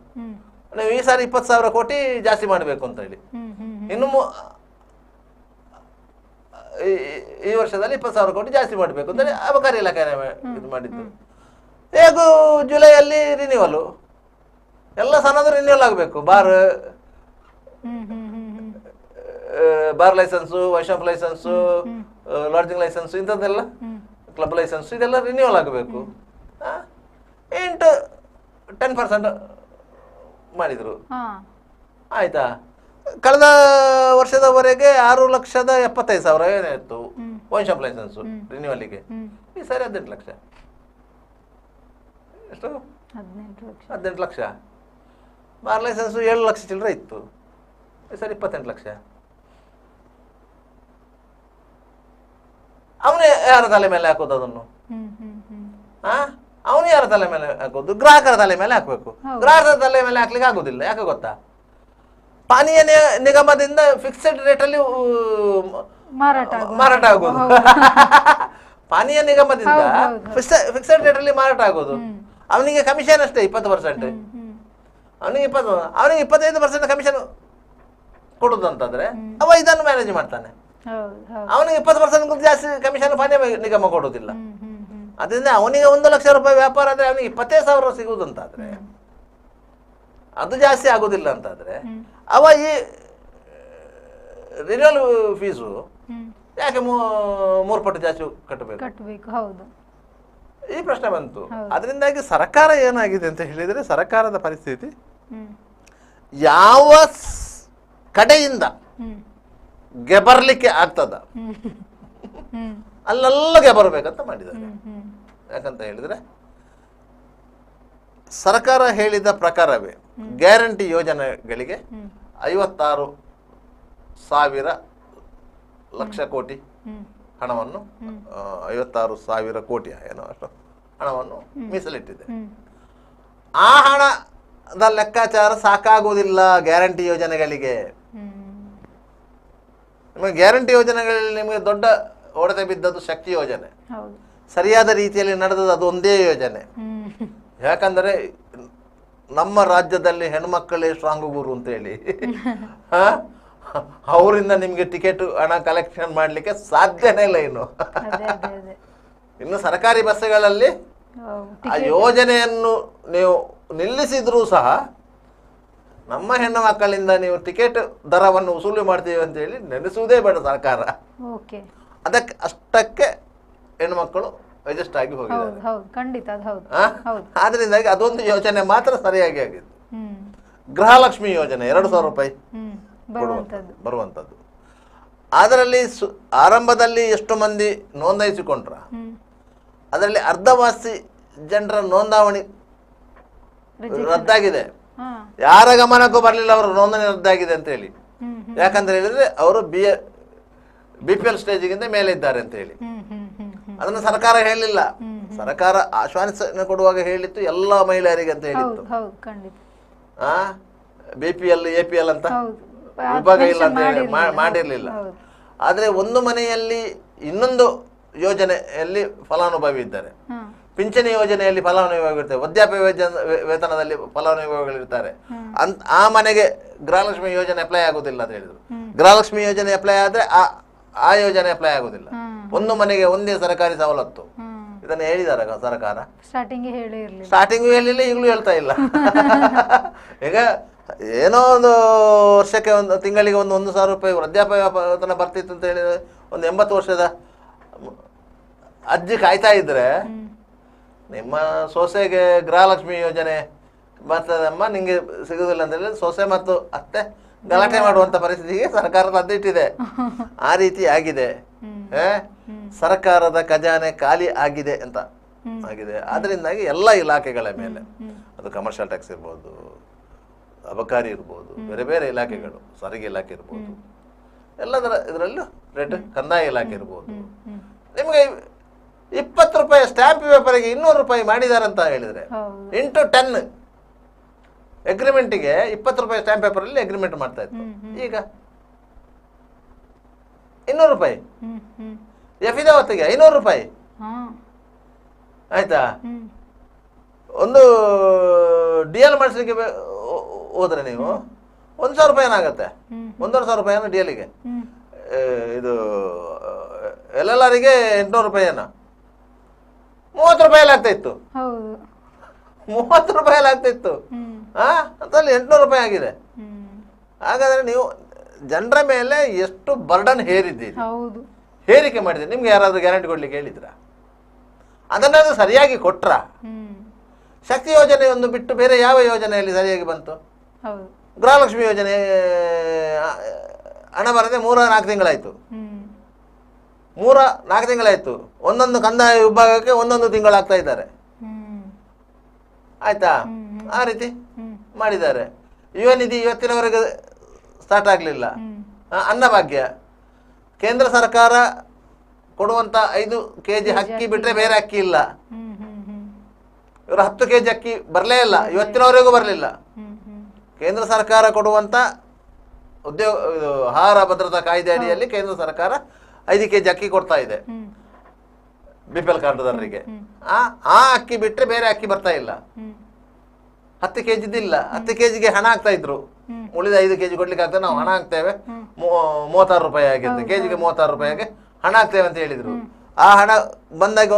ನೀವು ಈ ಸಾರಿ 20,000 ಕೋಟಿ ಜಾಸ್ತಿ ಮಾಡಬೇಕು ಅಂತ ಹೇಳಿ. ಇನ್ನು ಈ ವರ್ಷದಲ್ಲಿ 20,000 ಕೋಟಿ ಜಾಸ್ತಿ ಮಾಡಬೇಕು ಅಂತ ಹೇಳಿ ಅಬಕಾರಿ ಇಲಾಖೆ ಇದು ಮಾಡಿದ್ದು. ಹೇಗೂ ಜುಲೈಯಲ್ಲಿ ರಿನ್ಯೂವಲ್, ಎಲ್ಲ ಸಣ್ಣದು ರಿನ್ಯೂವಲ್ ಆಗಬೇಕು. Bar licence, wine shop licence, lodging licence, ಇಂಥದ್ದೆಲ್ಲ ಕ್ಲಬ್ ಲೈಸೆನ್ಸ್ ಇದೆಲ್ಲ ರಿನ್ಯೂವಲ್ ಆಗಬೇಕು. 10% ಮಾಡಿದ್ರು. ಆಯ್ತಾ? ಕಳೆದ ವರ್ಷದವರೆಗೆ 6,75,000 ಏನಿತ್ತು ವೈಶಾಪ್ ಲೈಸೆನ್ಸು ರಿನ್ಯೂವಲ್ಗೆ. ಈ ಸಾರಿ 18 ಲಕ್ಷ. ಎಷ್ಟು? 18 ಲಕ್ಷ. ಬಾರ್ ಲೈಸೆನ್ಸು 7 ಲಕ್ಷ ಚಿಲ್ಲರೆ ಇತ್ತು. ಈ ಸಾರಿ 28 ಲಕ್ಷ. ಅವನೇ ಯಾರ ತಲೆ ಮೇಲೆ ಹಾಕೋದು ಅದನ್ನು? ಅವನು ಯಾರ ತಲೆ ಮೇಲೆ ಹಾಕೋದು? ಗ್ರಾಹಕರ ತಲೆ ಮೇಲೆ ಹಾಕ್ಬೇಕು. ಗ್ರಾಹಕರ ತಲೆ ಮೇಲೆ ಹಾಕ್ಲಿಕ್ಕೆ ಆಗುದಿಲ್ಲ. ಯಾಕೆ ಗೊತ್ತಾ? ಪಾನೀಯ ನಿಗಮದಿಂದ ಫಿಕ್ಸೆಡ್ ರೇಟ್ ಅಲ್ಲಿ ಮಾರಾಟ ಆಗೋದು. ಪಾನೀಯ ನಿಗಮದಿಂದ ಫಿಕ್ಸೆಡ್ ರೇಟ್ ಅಲ್ಲಿ ಮಾರಾಟ ಆಗೋದು. ಅವನಿಗೆ ಕಮಿಷನ್ ಅಷ್ಟೇ 20%. ಅವನಿಗೆ 25% ಕಮಿಷನ್ ಕೊಡುದು ಅಂತಂದ್ರೆ ಅವ ಇದನ್ನು ಮ್ಯಾನೇಜ್ ಮಾಡ್ತಾನೆ. ಅವನಿಗೆ 20% ಜಾಸ್ತಿ ಕಮಿಷನ್ ಪಾನೀಯ ನಿಗಮ ಕೊಡುವುದಿಲ್ಲ. ಅದರಿಂದ ಅವನಿಗೆ 1 ಲಕ್ಷ ರೂಪಾಯಿ ವ್ಯಾಪಾರ ಆದ್ರೆ ಅವನಿಗೆ 25,000 ಸಿಗುವುದಂತಾದ್ರೆ, ಅದು ಜಾಸ್ತಿ ಆಗುದಿಲ್ಲ ಅಂತಾದ್ರೆ ಅವ ಈ ರಿನ್ಯೂವಲ್ ಫೀಸು ಯಾಕೆ 3 ಪಟ್ಟು ಜಾಸ್ತಿ ಕಟ್ಟಬೇಕು? ಹೌದು, ಈ ಪ್ರಶ್ನೆ ಬಂತು. ಅದರಿಂದಾಗಿ ಸರ್ಕಾರ ಏನಾಗಿದೆ ಅಂತ ಹೇಳಿದ್ರೆ, ಸರ್ಕಾರದ ಪರಿಸ್ಥಿತಿ ಯಾವ ಕಡೆಯಿಂದ ಗೆಬರ್ಲಿಕ್ಕೆ ಆಗ್ತದ ಅಲ್ಲೆಲ್ಲ ಗೆಬರ್ಬೇಕಂತ ಮಾಡಿದ್ದಾರೆ. ಯಾಕಂತ ಹೇಳಿದ್ರೆ ಸರ್ಕಾರ ಹೇಳಿದ ಪ್ರಕಾರವೇ ಗ್ಯಾರಂಟಿ ಯೋಜನೆಗಳಿಗೆ 56,000 ಲಕ್ಷ ಕೋಟಿ ಹಣವನ್ನು 56,000 ಕೋಟಿ ಏನೋ ಅಷ್ಟು ಹಣವನ್ನು ಮೀಸಲಿಟ್ಟಿದೆ. ಆ ಹಣದ ಲೆಕ್ಕಾಚಾರ ಸಾಕಾಗುವುದಿಲ್ಲ ಗ್ಯಾರಂಟಿ ಯೋಜನೆಗಳಿಗೆ. ನಿಮಗೆ ಗ್ಯಾರಂಟಿ ಯೋಜನೆಗಳಲ್ಲಿ ನಿಮಗೆ ದೊಡ್ಡ ಹೊಡೆತ ಬಿದ್ದದ್ದು ಶಕ್ತಿ ಯೋಜನೆ. ಸರಿಯಾದ ರೀತಿಯಲ್ಲಿ ನಡೆದದ್ದು ಅದು ಒಂದೇ ಯೋಜನೆ. ಯಾಕಂದರೆ ನಮ್ಮ ರಾಜ್ಯದಲ್ಲಿ ಹೆಣ್ಮಕ್ಕಳೇ ಸ್ಟ್ರಾಂಗ್ ಗುರು ಅಂತ ಹೇಳಿ ಅವರಿಂದ ನಿಮ್ಗೆ ಟಿಕೆಟ್ ಹಣ ಕಲೆಕ್ಷನ್ ಮಾಡ್ಲಿಕ್ಕೆ ಸಾಧ್ಯನೇ ಇಲ್ಲ. ಇನ್ನು ಸರ್ಕಾರಿ ಬಸ್ಗಳಲ್ಲಿ ಆ ಯೋಜನೆಯನ್ನು ನೀವು ನಿಲ್ಲಿಸಿದ್ರೂ ಸಹ ನಮ್ಮ ಹೆಣ್ಣು ಮಕ್ಕಳಿಂದ ನೀವು ಟಿಕೆಟ್ ದರವನ್ನು ವಸೂಲಿ ಮಾಡ್ತೀವಿ ಅಂತ ಹೇಳಿ ನೆನೆಸುವುದೇ ಬೇಡ ಸರ್ಕಾರ. ಅದಕ್ಕೆ ಅಷ್ಟಕ್ಕೆ ಹೆಣ್ಮಕ್ಕಳು ಅಡ್ಜಸ್ಟ್ ಆಗಿ ಹೋಗಿದ್ದಾರೆ. ಆದ್ರಿಂದಾಗಿ ಅದೊಂದು ಯೋಜನೆ ಮಾತ್ರ ಸರಿಯಾಗಿ ಆಗಿದೆ. ಗೃಹಲಕ್ಷ್ಮಿ ಯೋಜನೆ 2,000 ರೂಪಾಯಿ ಬರುವಂತದ್ದು. ಅದರಲ್ಲಿ ಆರಂಭದಲ್ಲಿ ಎಷ್ಟು ಮಂದಿ ನೋಂದಾಯಿಸಿಕೊಂಡ್ರ, ಅದರಲ್ಲಿ ಅರ್ಧವಾಸಿ ಜನರ ನೋಂದಾವಣಿ ರದ್ದಾಗಿದೆ. ಯಾರ ಗಮನಕ್ಕೂ ಬರಲಿಲ್ಲ ಅವರು ನೋಂದಣಿ ರದ್ದಾಗಿದೆ ಅಂತ ಹೇಳಿ. ಯಾಕಂತ ಹೇಳಿದ್ರೆ ಅವರು BPL ಸ್ಟೇಜಿಗಿಂತ ಮೇಲೆ ಇದ್ದಾರೆ ಅಂತ ಹೇಳಿ. ಅದನ್ನು ಸರ್ಕಾರ ಹೇಳಿಲ್ಲ. ಸರ್ಕಾರ ಆಶ್ವಾಸನೆ ಕೊಡುವಾಗ ಹೇಳಿತ್ತು ಎಲ್ಲ ಮಹಿಳೆಯರಿಗೆ ಅಂತ ಹೇಳಿತ್ತು. BPL APL ಅಂತ ವಿಭಾಗ ಇಲ್ಲ ಅಂತ ಹೇಳಿ ಮಾಡಿರ್ಲಿಲ್ಲ. ಆದ್ರೆ ಒಂದು ಮನೆಯಲ್ಲಿ ಇನ್ನೊಂದು ಯೋಜನೆಯಲ್ಲಿ ಫಲಾನುಭವಿ ಇದ್ದಾರೆ, ಪಿಂಚಣಿ ಯೋಜನೆಯಲ್ಲಿ ಫಲಾನುಭವಿಗಳಿರ್ತಾರೆ, ವೃದ್ಧಾಪ್ಯ ವೇತನದಲ್ಲಿ ಫಲಾನುಭವಿಗಳಿರ್ತಾರೆ. ಆ ಮನೆಗೆ ಗೃಹಲಕ್ಷ್ಮಿ ಯೋಜನೆ ಅಪ್ಲೈ ಆಗುದಿಲ್ಲ ಅಂತ ಹೇಳಿದ್ರು. ಗೃಹಲಕ್ಷ್ಮಿ ಯೋಜನೆ ಅಪ್ಲೈ ಆದ್ರೆ ಆ ಯೋಜನೆ ಅಪ್ಲೈ ಆಗುದಿಲ್ಲ. ಒಂದು ಮನೆಗೆ ಒಂದೇ ಸರ್ಕಾರಿ ಸವಲತ್ತು. ಇದನ್ನು ಹೇಳಿದಾರ ಸರ್ಕಾರ? ಸ್ಟಾರ್ಟಿಂಗ್ ಹೇಳಿಲ್ಲ, ಈಗಲೂ ಹೇಳ್ತಾ ಇಲ್ಲ. ಈಗ ಏನೋ ಒಂದು ವರ್ಷಕ್ಕೆ ಒಂದು ತಿಂಗಳಿಗೆ 1,000 ರೂಪಾಯಿ ವೃದ್ಧಾಪ್ಯ ವೇತನ ಬರ್ತಿತ್ತು ಅಂತ ಹೇಳಿದ್ರೆ ಒಂದು 80 ವರ್ಷದ ಅಜ್ಜಿ ಕಾಯ್ತಾ ಇದ್ರೆ ನಿಮ್ಮ ಸೊಸೆಗೆ ಗೃಹಲಕ್ಷ್ಮಿ ಯೋಜನೆ ಬರ್ತದಮ್ಮ ನಿಂಗೆ ಸಿಗುದಿಲ್ಲ ಅಂತ ಹೇಳಿ ಸೊಸೆ ಮತ್ತು ಅತ್ತೆ ಗಲಾಟೆ ಮಾಡುವಂತ ಪರಿಸ್ಥಿತಿಗೆ ಸರ್ಕಾರದ ಅದ್ದಿಟ್ಟಿದೆ. ಆ ರೀತಿ ಆಗಿದೆ. ಸರ್ಕಾರದ ಖಜಾನೆ ಖಾಲಿ ಆಗಿದೆ ಅಂತ ಆಗಿದೆ. ಅದರಿಂದಾಗಿ ಎಲ್ಲ ಇಲಾಖೆಗಳ ಮೇಲೆ, ಅದು ಕಮರ್ಷಿಯಲ್ ಟ್ಯಾಕ್ಸ್ ಇರ್ಬೋದು, ಅಬಕಾರಿ ಇರ್ಬೋದು, ಬೇರೆ ಬೇರೆ ಇಲಾಖೆಗಳು, ಸಾರಿಗೆ ಇಲಾಖೆ ಇರ್ಬೋದು, ಎಲ್ಲದರ ಇದರಲ್ಲೂ ರೇಟ್, ಕಂದಾಯ ಇಲಾಖೆ ಇರ್ಬೋದು, ನಿಮಗೆ 20 ರೂಪಾಯಿ ಸ್ಟ್ಯಾಂಪ್ ಪೇಪರ್ಗೆ 200 ರೂಪಾಯಿ ಮಾಡಿದ್ದಾರೆ ಅಂತ ಹೇಳಿದ್ರೆ ಇಂಟು 10 ಅಗ್ರಿಮೆಂಟಿಗೆ 20 ರೂಪಾಯಿ ಸ್ಟ್ಯಾಂಪ್ ಪೇಪರ್ ಅಲ್ಲಿ ಅಗ್ರಿಮೆಂಟ್ ಮಾಡ್ತಾ ಇತ್ತು. ಈಗ 200 ರೂಪಾಯಿ, ಎಫಿದಾವತ್ತಿಗೆ 500 ರೂಪಾಯಿ. ಆಯ್ತಾ? ಒಂದು DL ಮಾಡಿಸ್ಲಿಕ್ಕೆ ಹೋದ್ರೆ ನೀವು 1,000 ರೂಪಾಯಿ ಏನಾಗತ್ತೆ, 1,500 ರೂಪಾಯಿ DLಗೆ. ಇದು LLRಗೆ 800 ರೂಪಾಯಿ 30 ರೂಪಾಯಲ್ಲಿ ಆಗ್ತಾ ಇತ್ತು. 30 ರೂಪಾಯಲ್ಲಿ ಆಗ್ತಾ ಇತ್ತು. ಅಂತಲ್ಲಿ 800 ರೂಪಾಯಿ ಆಗಿದೆ. ಹಾಗಾದ್ರೆ ನೀವು ಜನರ ಮೇಲೆ ಎಷ್ಟು ಬರ್ಡನ್ ಹೇರಿದ್ದೀರಿ, ಹೇರಿಕೆ ಮಾಡಿದ್ದೀರಿ. ನಿಮ್ಗೆ ಯಾರಾದ್ರೂ ಗ್ಯಾರಂಟಿ ಕೊಡ್ಲಿಕ್ಕೆ ಹೇಳಿದ್ರ? ಅದನ್ನಾದ್ರೂ ಸರಿಯಾಗಿ ಕೊಟ್ರ? ಶಕ್ತಿ ಯೋಜನೆ ಒಂದು ಬಿಟ್ಟು ಬೇರೆ ಯಾವ ಯೋಜನೆಯಲ್ಲಿ ಸರಿಯಾಗಿ ಬಂತು? ಗೃಹಲಕ್ಷ್ಮಿ ಯೋಜನೆ ಹಣ ಬರದೆ 3-4 ತಿಂಗಳಾಯ್ತು. 3-4 ತಿಂಗಳಾಯ್ತು. ಒಂದೊಂದು ಕಂದಾಯ ವಿಭಾಗಕ್ಕೆ 1 ತಿಂಗಳಾಗ್ತಾ ಇದ್ದಾರೆ. ಆಯ್ತಾ? ಆ ರೀತಿ ಮಾಡಿದ್ದಾರೆ. ಯುವ ನಿಧಿ ಇವತ್ತಿನವರೆಗೆ ಸ್ಟಾರ್ಟ್ ಆಗಲಿಲ್ಲ. ಅನ್ನಭಾಗ್ಯ ಕೇಂದ್ರ ಸರ್ಕಾರ ಕೊಡುವಂತ 5 kg ಅಕ್ಕಿ ಬಿಟ್ರೆ ಬೇರೆ ಅಕ್ಕಿ ಇಲ್ಲ. ಇವರು 10 kg ಅಕ್ಕಿ ಬರಲೇ ಇಲ್ಲ, ಇವತ್ತಿನವರೆಗೂ ಬರಲಿಲ್ಲ. ಕೇಂದ್ರ ಸರ್ಕಾರ ಕೊಡುವಂತ ಆಹಾರ ಭದ್ರತಾ ಕಾಯ್ದೆ ಅಡಿಯಲ್ಲಿ ಕೇಂದ್ರ ಸರ್ಕಾರ 5 kg ಅಕ್ಕಿ ಕೊಡ್ತಾ ಇದೆ BPL ಕಾರ್ಡ್ದಾರರಿಗೆ. ಆ ಅಕ್ಕಿ ಬಿಟ್ರೆ ಬೇರೆ ಅಕ್ಕಿ ಬರ್ತಾ ಇಲ್ಲ. 10 kg ಇಲ್ಲ. 10 kgಗೆ ಹಣ ಆಗ್ತಾ ಇದ್ರು. ಉಳಿದ 5 kg ಕೊಡ್ಲಿಕ್ಕೆ ಆಗ್ತದೆ, ನಾವು ಹಣ ಹಾಕ್ತೇವೆ, 36 ರೂಪಾಯಿ ಆಗಿರುತ್ತೆ, ಕೆಜಿಗೆ 36 ರೂಪಾಯಿಗೆ ಹಣ ಹಾಕ್ತೇವೆ ಅಂತ ಹೇಳಿದ್ರು. ಆ ಹಣ ಬಂದಾಗ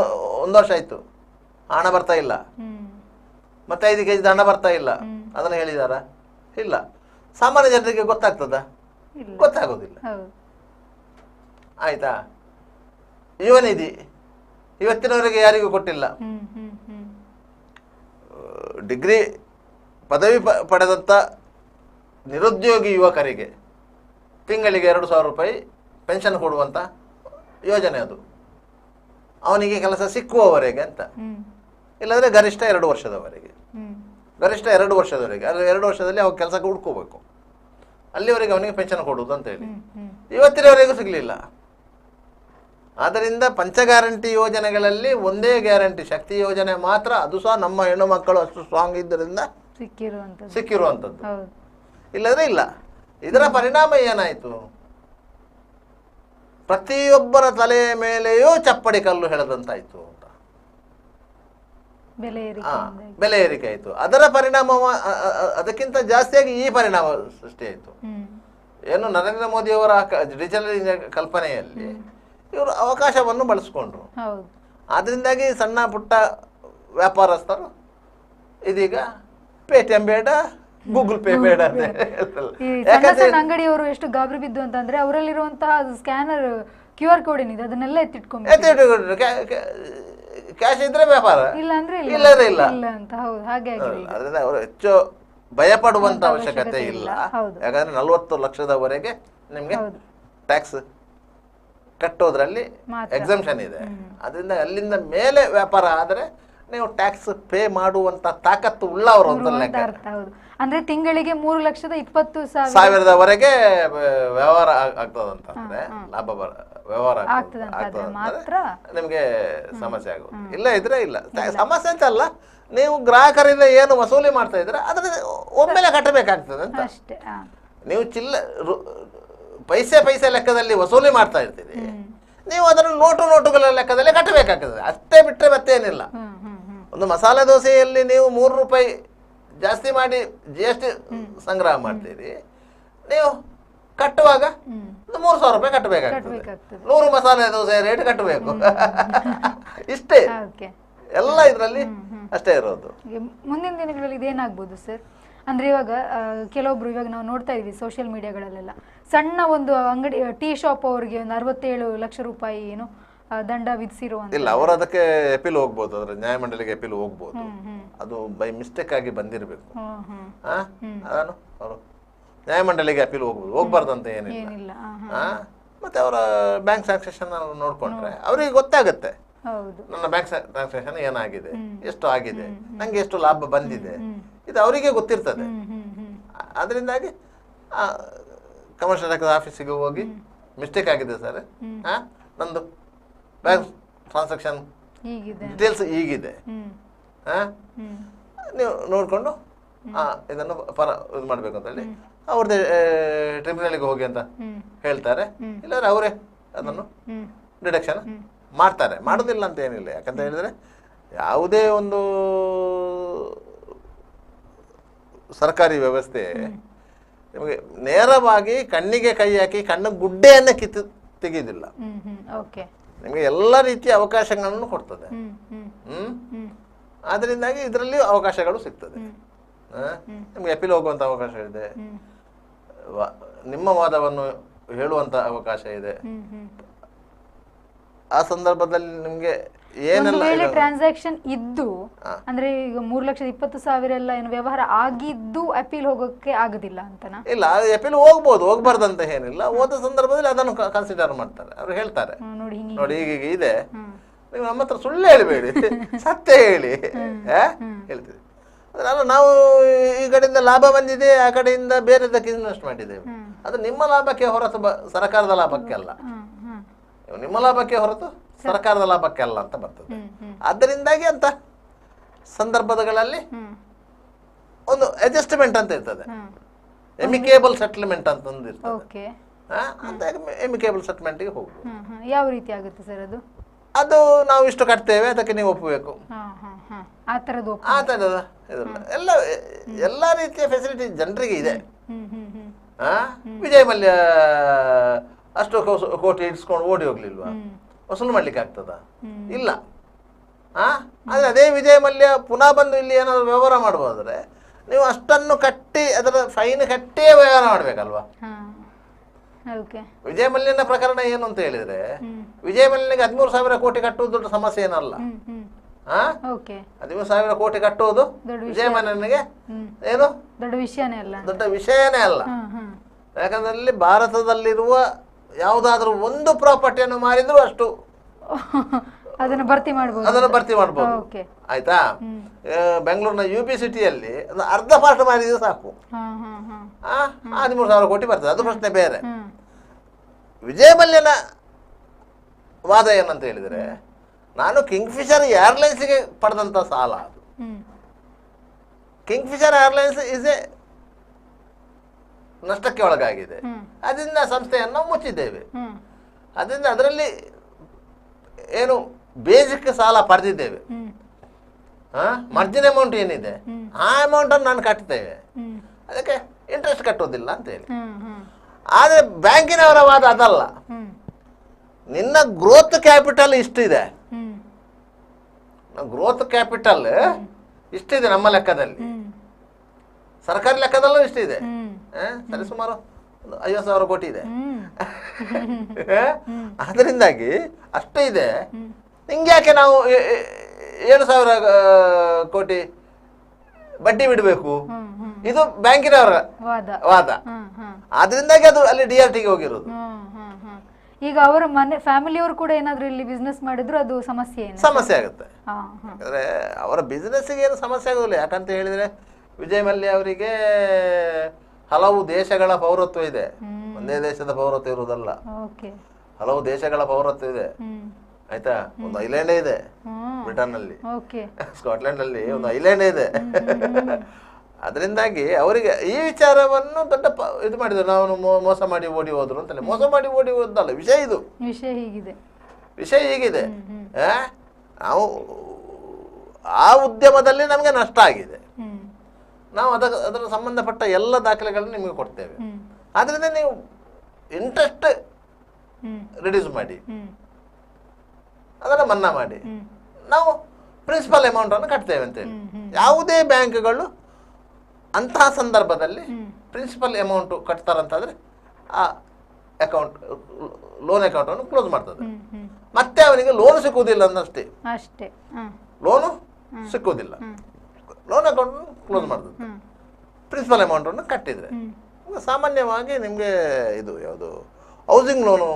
1 ವರ್ಷ ಆಯ್ತು, ಹಣ ಬರ್ತಾ ಇಲ್ಲ. ಮತ್ತೆ 5 kg ಹಣ ಬರ್ತಾ ಇಲ್ಲ. ಅದನ್ನು ಹೇಳಿದಾರ? ಇಲ್ಲ. ಸಾಮಾನ್ಯ ಜನರಿಗೆ ಗೊತ್ತಾಗ್ತದ? ಗೊತ್ತಾಗೋದಿಲ್ಲ. ಆಯ್ತಾ? ಯುವ ನಿಧಿ ಇವತ್ತಿನವರೆಗೆ ಯಾರಿಗೂ ಕೊಟ್ಟಿಲ್ಲ. ಡಿಗ್ರಿ ಪದವಿ ಪಡೆದಂತ ನಿರುದ್ಯೋಗಿ ಯುವಕರಿಗೆ ತಿಂಗಳಿಗೆ 2,000 ರೂಪಾಯಿ ಪೆನ್ಷನ್ ಕೊಡುವಂತ ಯೋಜನೆ ಅದು. ಅವನಿಗೆ ಕೆಲಸ ಸಿಕ್ಕುವವರೆಗೆ ಅಂತ, ಇಲ್ಲಾಂದ್ರೆ ಗರಿಷ್ಠ 2 ವರ್ಷದವರೆಗೆ. ಗರಿಷ್ಠ 2 ವರ್ಷದವರೆಗೆ. ಅಲ್ಲಿ 2 ವರ್ಷದಲ್ಲಿ ಅವಾಗ ಕೆಲಸಕ್ಕೆ ಹುಡ್ಕೋಬೇಕು. ಅಲ್ಲಿವರೆಗೆ ಅವನಿಗೆ ಪೆನ್ಷನ್ ಕೊಡುವುದು ಅಂತ ಹೇಳಿ ಇವತ್ತಿನವರೆಗೂ ಸಿಗ್ಲಿಲ್ಲ. ಆದ್ದರಿಂದ ಪಂಚ ಗ್ಯಾರಂಟಿ ಯೋಜನೆಗಳಲ್ಲಿ ಒಂದೇ ಗ್ಯಾರಂಟಿ ಶಕ್ತಿ ಯೋಜನೆ ಮಾತ್ರ. ಅದು ಸಹ ನಮ್ಮ ಹೆಣ್ಣು ಮಕ್ಕಳು ಅಷ್ಟು ಸ್ಟ್ರಾಂಗ್ ಇದ್ದರಿಂದ ಸಿಕ್ಕಿರುವಂಥದ್ದು. ಇಲ್ಲದ್ರೆ ಇಲ್ಲ. ಇದರ ಪರಿಣಾಮ ಏನಾಯ್ತು? ಪ್ರತಿಯೊಬ್ಬರ ತಲೆಯ ಮೇಲೆಯೂ ಚಪ್ಪಡಿ ಕಲ್ಲು ಹೆಳೆದಂತಾಯ್ತು ಅಂತ. ಬೆಲೆ ಏರಿಕೆ ಆಯ್ತು. ಅದರ ಪರಿಣಾಮ ಅದಕ್ಕಿಂತ ಜಾಸ್ತಿಯಾಗಿ ಈ ಪರಿಣಾಮ ಸೃಷ್ಟಿಯಾಯಿತು. ಏನು ನರೇಂದ್ರ ಮೋದಿ ಅವರ ಡಿಜಿಟಲ್ ಕಲ್ಪನೆಯಲ್ಲಿ ಇವರು ಅವಕಾಶವನ್ನು ಬಳಸ್ಕೊಂಡ್ರು. ಆದ್ರಿಂದಾಗಿ ಸಣ್ಣ ಪುಟ್ಟ ವ್ಯಾಪಾರಸ್ಥರು ಇದೀಗ ಪೇಟಿಎಂ ಬೇಡ, ಗೂಗಲ್ ಪೇ ಬೇಡ ಅಂತ ಅಂಗಡಿಯವರು ಎಷ್ಟು ಗಾಬರಿ ಬಿದ್ದು ಅಂತಂದ್ರೆ ಅವರಲ್ಲಿರುವಂತಹ ಸ್ಕ್ಯಾನರ್ QR ಕೋಡ್ ಏನಿದೆ ಅದನ್ನೆಲ್ಲ ಎತ್ತಿಟ್ಕೊಂಡು ಕ್ಯಾಶ್ ಇದ್ರೆ ವ್ಯಾಪಾರ, ಇಲ್ಲ ಅಂದ್ರೆ ಇಲ್ಲ ಅಂತ. ಹೌದು, ಹಾಗೆ ಆಗಿದೆ. ಅದರಿಂದ ಅವರು ಹೆಚ್ಚು ಭಯ ಪಡುವಂತ ಅವಶ್ಯಕತೆ ಇಲ್ಲ. ಯಾಕಂದ್ರೆ 40 ಲಕ್ಷದವರೆಗೆ ನಿಮ್ಗೆ ಟ್ಯಾಕ್ಸ್ ಕಟ್ಟೋದ್ರಲ್ಲಿ ಎಕ್ಸಂಪ್ಷನ್ ಇದೆ. ಅದರಿಂದ ಅಲ್ಲಿಂದ ಮೇಲೆ ವ್ಯಾಪಾರ ಆದ್ರೆ ನೀವು ಟ್ಯಾಕ್ಸ್ ಪೇ ಮಾಡುವಂತ ತಾಕತ್ತು ಉಳ್ಳವರು ಅಂತ ಲೆಕ್ಕ. ಅಂದ್ರೆ ತಿಂಗಳಿಗೆ 3,20,000ವರೆಗೆ ವ್ಯವಹಾರ ಆಗ್ತದಂತಂದ್ರೆ ಲಾಭ ವ್ಯವಹಾರ ಆಗ್ತದಂದ್ರೆ ನಿಮ್ಗೆ ಸಮಸ್ಯೆ ಆಗುತ್ತೆ. ಇಲ್ಲ ಇದ್ರೆ ಇಲ್ಲ. ಸಮಸ್ಯೆ ಅಂತ ಅಲ್ಲ, ನೀವು ಗ್ರಾಹಕರಿಂದ ಏನು ವಸೂಲಿ ಮಾಡ್ತಾ ಇದ್ರೆ ಅದ್ರ ಒಮ್ಮೆಲೆ ಕಟ್ಟಬೇಕಾಗ್ತದೆ ಅಂತ. ನೀವು ಪೈಸೆ ಲೆಕ್ಕದಲ್ಲಿ ವಸೂಲಿ ಮಾಡ್ತಾ ಇರ್ತೀರಿ, ನೀವು ಅದನ್ನು ನೋಟುಗಳ ಲೆಕ್ಕದಲ್ಲಿ ಕಟ್ಟಬೇಕಾಗ್ತದೆ. ಅಷ್ಟೇ ಬಿಟ್ಟರೆ ಮತ್ತೇನಿಲ್ಲ. ಒಂದು ಮಸಾಲೆ ದೋಸೆಯಲ್ಲಿ ನೀವು 3 ರೂಪಾಯಿ ಜಾಸ್ತಿ ಮಾಡಿ GST ಸಂಗ್ರಹ ಮಾಡ್ತೀರಿ, ನೀವು ಕಟ್ಟುವಾಗ 3,000 ರೂಪಾಯಿ ಕಟ್ಟಬೇಕಾಗ್ತದೆ. 100 ಮಸಾಲೆ ದೋಸೆ ರೇಟ್ ಕಟ್ಟಬೇಕು. ಇಷ್ಟೇ ಎಲ್ಲ ಇದರಲ್ಲಿ ಅಷ್ಟೇ ಇರೋದು. ಮುಂದಿನ ದಿನಗಳಲ್ಲಿ ಇದೇನಾಗ್ಬೋದು ಸರ್? ಅಂದ್ರೆ ಇವಾಗ ಕೆಲವೊಬ್ರು ಇವಾಗ ನಾವು ನೋಡ್ತಾ ಇದೀವಿ ಸೋಷಿಯಲ್ ಮೀಡಿಯಾಗಳಲ್ಲೆಲ್ಲ ಸಣ್ಣ ಒಂದು ಅಂಗಡಿ ಟೀ ಶಾಪ್ ಅವರಿಗೆ ಒಂದು 67 ಲಕ್ಷ ರೂಪಾಯಿ ಏನು ದಂಡ ವಿಧಿಸಿರುವಂತ. ಇಲ್ಲ, ಅವರು ಅದಕ್ಕೆ ಅಪೀಲ್ ಹೋಗ್ಬೋದು, ಅದ್ರ ನ್ಯಾಯಮಂಡಳಿಗೆ ಅಪೀಲ್ ಹೋಗ್ಬೋದು. ಅದು ಬೈ ಮಿಸ್ಟೇಕ್ ಆಗಿ ಬಂದಿರಬೇಕು. ಹ್ಮ್ ಹ್ಮ್ ಅದನ್ನು ಅವರು ನ್ಯಾಯಮಂಡಳಿಗೆ ಅಪೀಲ್ ಹೋಗ್ಬಾರ್ದು ಅಂತ ಏನಿಲ್ಲ. ಏನಿಲ್ಲ ಮತ್ತೆ ಅವರ ಬ್ಯಾಂಕ್ ಟ್ರಾನ್ಸಾಕ್ಷನ್ ನೋಡ್ಕೊಂಡ್ರೆ ಅವರಿಗೆ ಗೊತ್ತಾಗುತ್ತೆ ಹೌದು ನನ್ನ ಬ್ಯಾಂಕ್ ಟ್ರಾನ್ಸಾಕ್ಷನ್ ಏನಾಗಿದೆ, ಎಷ್ಟು ಆಗಿದೆ, ನಂಗೆ ಎಷ್ಟು ಲಾಭ ಬಂದಿದೆ, ಇದು ಅವರಿಗೆ ಗೊತ್ತಿರ್ತದೆ. ಅದರಿಂದಾಗಿ ಕಮರ್ಷಿಯಲ್ ಟ್ಯಾಕ್ಸ್ ಆಫೀಸಿಗೆ ಹೋಗಿ ಮಿಸ್ಟೇಕ್ ಆಗಿದೆ ಸರ್, ನಂದು ಬ್ಯಾಂಕ್ ಟ್ರಾನ್ಸಾಕ್ಷನ್ ಡೀಟೇಲ್ಸ್ ಹೀಗಿದೆ, ನೀವು ನೋಡಿಕೊಂಡು ಇದನ್ನು ಇದು ಮಾಡಬೇಕು ಅಂತ ಹೇಳಿ ಅವ್ರದ್ದೇ ಟ್ರಿಬ್ಯುನಲ್ಗೆ ಹೋಗಿ ಅಂತ ಹೇಳ್ತಾರೆ. ಇಲ್ಲಾಂದ್ರೆ ಅವರೇ ಅದನ್ನು ಡಿಡಕ್ಷನ್ ಮಾಡ್ತಾರೆ. ಮಾಡೋದಿಲ್ಲ ಅಂತ ಏನಿಲ್ಲ. ಯಾಕಂತ ಹೇಳಿದ್ರೆ ಯಾವುದೇ ಒಂದು ಸರ್ಕಾರಿ ವ್ಯವಸ್ಥೆ ನಿಮಗೆ ನೇರವಾಗಿ ಕಣ್ಣಿಗೆ ಕೈ ಹಾಕಿ ಕಣ್ಣು ಗುಡ್ಡೆಯನ್ನೇ ಕಿತ್ತು ತೆಗೆಯುವುದಿಲ್ಲ. ನಿಮಗೆ ಎಲ್ಲ ರೀತಿಯ ಅವಕಾಶಗಳನ್ನು ಕೊಡ್ತದೆ. ಆದ್ದರಿಂದಾಗಿ ಇದರಲ್ಲಿ ಅವಕಾಶಗಳು ಸಿಗ್ತದೆ. ನಿಮಗೆ ಅಪೀಲ್ ಹೋಗುವಂಥ ಅವಕಾಶ ಇದೆ, ನಿಮ್ಮ ವಾದವನ್ನು ಹೇಳುವಂಥ ಅವಕಾಶ ಇದೆ. ಆ ಸಂದರ್ಭದಲ್ಲಿ ನಿಮಗೆ ಏನೆಲ್ಲ ಟ್ರಾನ್ಸಾಕ್ಷನ್ ಇದ್ದು ಅಂದ್ರೆ ಈಗ 3,20,000 ಎಲ್ಲ ಏನು ವ್ಯವಹಾರ ಆಗಿದ್ದು ಅಪೀಲ್ ಹೋಗೋಕೆ ಆಗುದಿಲ್ಲ ಅಂತನಾ? ಇಲ್ಲ, ಅಪೀಲ್ ಹೋಗ್ಬೋದು, ಹೋಗ್ಬಾರ್ದಂತ ಏನಿಲ್ಲ. ಹೋದ ಸಂದರ್ಭದಲ್ಲಿ ಅದನ್ನು ಕನ್ಸಿಡರ್ ಮಾಡ್ತಾರೆ. ಅವ್ರು ಹೇಳ್ತಾರೆ ನೋಡಿ ಹೀಗೆ ಇದೆ, ನೀವು ನಮ್ಮ ಹತ್ರ ಸುಳ್ಳು ಹೇಳಬೇಡಿ, ಸತ್ಯ ಹೇಳಿ ಹೇಳ್ತೀವಿ. ನಾವು ಈ ಕಡೆಯಿಂದ ಲಾಭ ಬಂದಿದೆ, ಆ ಕಡೆಯಿಂದ ಬೇರೆದಕ್ಕೆ ಇನ್ವೆಸ್ಟ್ ಮಾಡಿದ್ದೇವೆ. ಅದು ನಿಮ್ಮ ಲಾಭಕ್ಕೆ ಹೊರತು ಸರ್ಕಾರದ ಲಾಭಕ್ಕೆ ಅಲ್ಲ, ನಿಮ್ಮ ಲಾಭಕ್ಕೆ ಹೊರತು ಸರ್ಕಾರದ ಲಾಭಕ್ಕೆ ಅಲ್ಲ ಅಂತ ಬರ್ತದೆ. ಅದರಿಂದಾಗಿ ಅಂತ ಸಂದರ್ಭಗಳಲ್ಲಿ ಒಂದು ಅಡ್ಜಸ್ಟ್ಮೆಂಟ್ ಅಂತ ಇರ್ತದೆ, ಎಮಿಕೇಬಲ್ ಸೆಟಲ್ಮೆಂಟ್ ಅಂತಂದು ಇರ್ತದೆ. ಅಂತ ಎಮಿಕೇಬಲ್ ಸೆಟಲ್ಮೆಂಟ್ಗೆ ಹೋಗ್ಬೋದು. ಯಾವ ರೀತಿ ಆಗುತ್ತೆ ಸರ್ ಅದು? ಅದು ನಾವು ಇಷ್ಟು ಕಟ್ತೇವೆ, ಅದಕ್ಕೆ ನೀವು ಒಪ್ಪಬೇಕು, ಆ ಥರದ ಎಲ್ಲ ರೀತಿಯ ಫೆಸಿಲಿಟಿ ಜನರಿಗೆ ಇದೆ. ವಿಜಯ್ ಮಲ್ಯ ಅಷ್ಟು ಕೋಟಿ ಇಡ್ಸ್ಕೊಂಡು ಓಡಿ ಹೋಗ್ಲಿಲ್ವಾ? ವಸೂಲು ಮಾಡ್ಲಿಕ್ಕೆ ಆಗ್ತದ? ಇಲ್ಲ. ಆದ್ರೆ ಅದೇ ವಿಜಯ್ ಮಲ್ಯ ಪುನಃ ಬಂದು ಇಲ್ಲಿ ಏನಾದ್ರು ವ್ಯವಹಾರ ಮಾಡ್ಬೋದ್ರೆ ನೀವು ಅಷ್ಟನ್ನು ಕಟ್ಟಿ ಅದರ ಫೈನ್ ಕಟ್ಟೇ ವ್ಯವಹಾರ ಮಾಡ್ಬೇಕಲ್ವಾ? ವಿಜಯ್ ಮಲ್ಯನ ಪ್ರಕರಣ ಏನು ಅಂತ ಹೇಳಿದ್ರೆ, ವಿಜಯ್ ಮಲ್ಯನಿಗೆ 13,000 ಕೋಟಿ ಕಟ್ಟುವುದು ದೊಡ್ಡ ಸಮಸ್ಯೆ ಏನಲ್ಲ. 13,000 ಕೋಟಿ ಕಟ್ಟುವುದು ವಿಜಯ್ ಮಲ್ಯನಿಗೆ ಏನು ದೊಡ್ಡ ವಿಷಯನೇ ಅಲ್ಲ. ಯಾಕಂದ್ರೆ ಭಾರತದಲ್ಲಿರುವ ಯಾವುದಾದ್ರೂ ಒಂದು ಪ್ರಾಪರ್ಟಿಯನ್ನು ಮಾರಿದ್ರು ಅಷ್ಟು ಅದನ್ನು ಭರ್ತಿ ಮಾಡಬಹುದು. ಆಯ್ತಾ? ಬೆಂಗಳೂರಿನ UB ಸಿಟಿಯಲ್ಲಿ ಅರ್ಧ ಪಾರ್ಟ್ ಮಾರಿದ್ರೆ ಸಾಕು, 13,000 ಕೋಟಿ ಬರ್ತದೆ. ಅದು ಪ್ರಶ್ನೆ ಬೇರೆ. ವಿಜಯ್ ಮಲ್ಯನ ವಾದ ಏನಂತ ಹೇಳಿದ್ರೆ, ನಾನು ಕಿಂಗ್ಫಿಷರ್ ಏರ್ಲೈನ್ಸ್ಗೆ ಪಡೆದಂತ ಸಾಲ ಅದು. ಕಿಂಗ್ಫಿಷರ್ ಏರ್ಲೈನ್ಸ್ ನಷ್ಟಕ್ಕೆ ಒಳಗಾಗಿದೆ, ಅದರಿಂದ ಸಂಸ್ಥೆಯನ್ನು ಮುಚ್ಚಿದ್ದೇವೆ. ಅದರಿಂದ ಅದರಲ್ಲಿ ಏನು ಬೇಸಿಕ್ ಸಾಲ ಪಡೆದಿದ್ದೇವೆ, ಮಾರ್ಜಿನ್ ಅಮೌಂಟ್ ಏನಿದೆ ಆ ಅಮೌಂಟ್ ಅನ್ನು ನಾನು ಕಟ್ತೇವೆ, ಅದಕ್ಕೆ ಇಂಟ್ರೆಸ್ಟ್ ಕಟ್ಟೋದಿಲ್ಲ ಅಂತ ಹೇಳಿ. ಆದ್ರೆ ಬ್ಯಾಂಕಿನವರ ವಾದ ಅದಲ್ಲ. ನಿನ್ನ ಗ್ರೋತ್ ಕ್ಯಾಪಿಟಲ್ ಇಷ್ಟಿದೆ, ಗ್ರೋತ್ ಕ್ಯಾಪಿಟಲ್ ಇಷ್ಟಿದೆ ನಮ್ಮ ಲೆಕ್ಕದಲ್ಲಿ, ಸರ್ಕಾರಿ ಲೆಕ್ಕದಲ್ಲೂ ಇಷ್ಟಿದೆ, ಸರಿ ಸುಮಾರು 50,000 ಕೋಟಿ ಇದೆ. ಅದರಿಂದಾಗಿ ಅಷ್ಟು ಇದೆ, ನಿಂಗೆ ಯಾಕೆ ನಾವು 7,000 ಕೋಟಿ ಬಡ್ಡಿ ಬಿಡಬೇಕು? ಇದು ಬ್ಯಾಂಕಿನವರ ವಾದ. ಆದ್ರಿಂದಾಗಿ ಅದು ಅಲ್ಲಿ DRTಗೆ ಹೋಗಿರೋದು. ಈಗ ಅವರ ಮನೆ ಫ್ಯಾಮಿಲಿಯವರು ಕೂಡ ಏನಾದ್ರೂ ಇಲ್ಲಿ ಬಿಸ್ನೆಸ್ ಮಾಡಿದ್ರು ಅದು ಸಮಸ್ಯೆ ಆಗುತ್ತೆ. ಯಾಕಂದ್ರೆ ಅವರ ಬಿಸ್ನೆಸ್ಗೆ ಏನು ಸಮಸ್ಯೆ ಆಗೋದಿಲ್ಲ. ಯಾಕಂತ ಹೇಳಿದ್ರೆ ವಿಜಯ್ ಮಲ್ಯ ಅವರಿಗೆ ಹಲವು ದೇಶಗಳ ಪೌರತ್ವ ಇದೆ, ಒಂದೇ ದೇಶದ ಪೌರತ್ವ ಇರುವುದಲ್ಲ, ಹಲವು ದೇಶಗಳ ಪೌರತ್ವ ಇದೆ. ಆಯ್ತಾ? ಒಂದು ಐಲ್ಯಾಂಡ್ ಇದೆ ಬ್ರಿಟನ್ ನಲ್ಲಿ, ಸ್ಕಾಟ್ಲೆಂಡ್ ಅಲ್ಲಿ ಒಂದು ಐಲ್ಯಾಂಡ್ ಇದೆ. ಅದರಿಂದಾಗಿ ಅವರಿಗೆ ಈ ವಿಚಾರವನ್ನು ದೊಡ್ಡ ಇದು ಮಾಡಿದ್ರು, ನಾವು ಮೋಸ ಮಾಡಿ ಓಡಿ ಹೋದ್ರು ಅಂತಲೇ. ಮೋಸ ಮಾಡಿ ಓಡಿ ಹೋದಲ್ಲ, ವಿಷಯ ಹೀಗಿದೆ. ನಾವು ಆ ಉದ್ಯಮದಲ್ಲಿ ನಮಗೆ ನಷ್ಟ ಆಗಿದೆ, ನಾವು ಅದರ ಸಂಬಂಧಪಟ್ಟ ಎಲ್ಲ ದಾಖಲೆಗಳನ್ನು ನಿಮಗೆ ಕೊಡ್ತೇವೆ. ಆದ್ರಿಂದ ನೀವು ಇಂಟ್ರೆಸ್ಟ್ ರಿಡ್ಯೂಸ್ ಮಾಡಿ, ಅದನ್ನು ಮನ್ನಾ ಮಾಡಿ, ನಾವು ಪ್ರಿನ್ಸಿಪಲ್ ಅಮೌಂಟ್ ಅನ್ನು ಕಟ್ತೇವೆ ಅಂತೇಳಿ. ಯಾವುದೇ ಬ್ಯಾಂಕ್ಗಳು ಅಂತಹ ಸಂದರ್ಭದಲ್ಲಿ ಪ್ರಿನ್ಸಿಪಲ್ ಅಮೌಂಟ್ ಕಟ್ತಾರಂತಾದ್ರೆ ಆ ಅಕೌಂಟ್, ಲೋನ್ ಅಕೌಂಟ್ ಅನ್ನು ಕ್ಲೋಸ್ ಮಾಡ್ತದೆ. ಮತ್ತೆ ಅವನಿಗೆ ಲೋನ್ ಸಿಕ್ಕುವುದಿಲ್ಲ ಅನ್ನಷ್ಟೇ, ಲೋನು ಸಿಕ್ಕುವುದಿಲ್ಲ. ಲೋನ್ ಅಕೌಂಟ್ ಕ್ಲೋಸ್ ಮಾಡಿದಂತೆ. ಪ್ರಿನ್ಸಿಪಲ್ ಅಮೌಂಟನ್ನು ಕಟ್ಟಿದರೆ ಸಾಮಾನ್ಯವಾಗಿ ನಿಮಗೆ ಇದು ಯಾವುದು ಹೌಸಿಂಗ್ ಲೋನು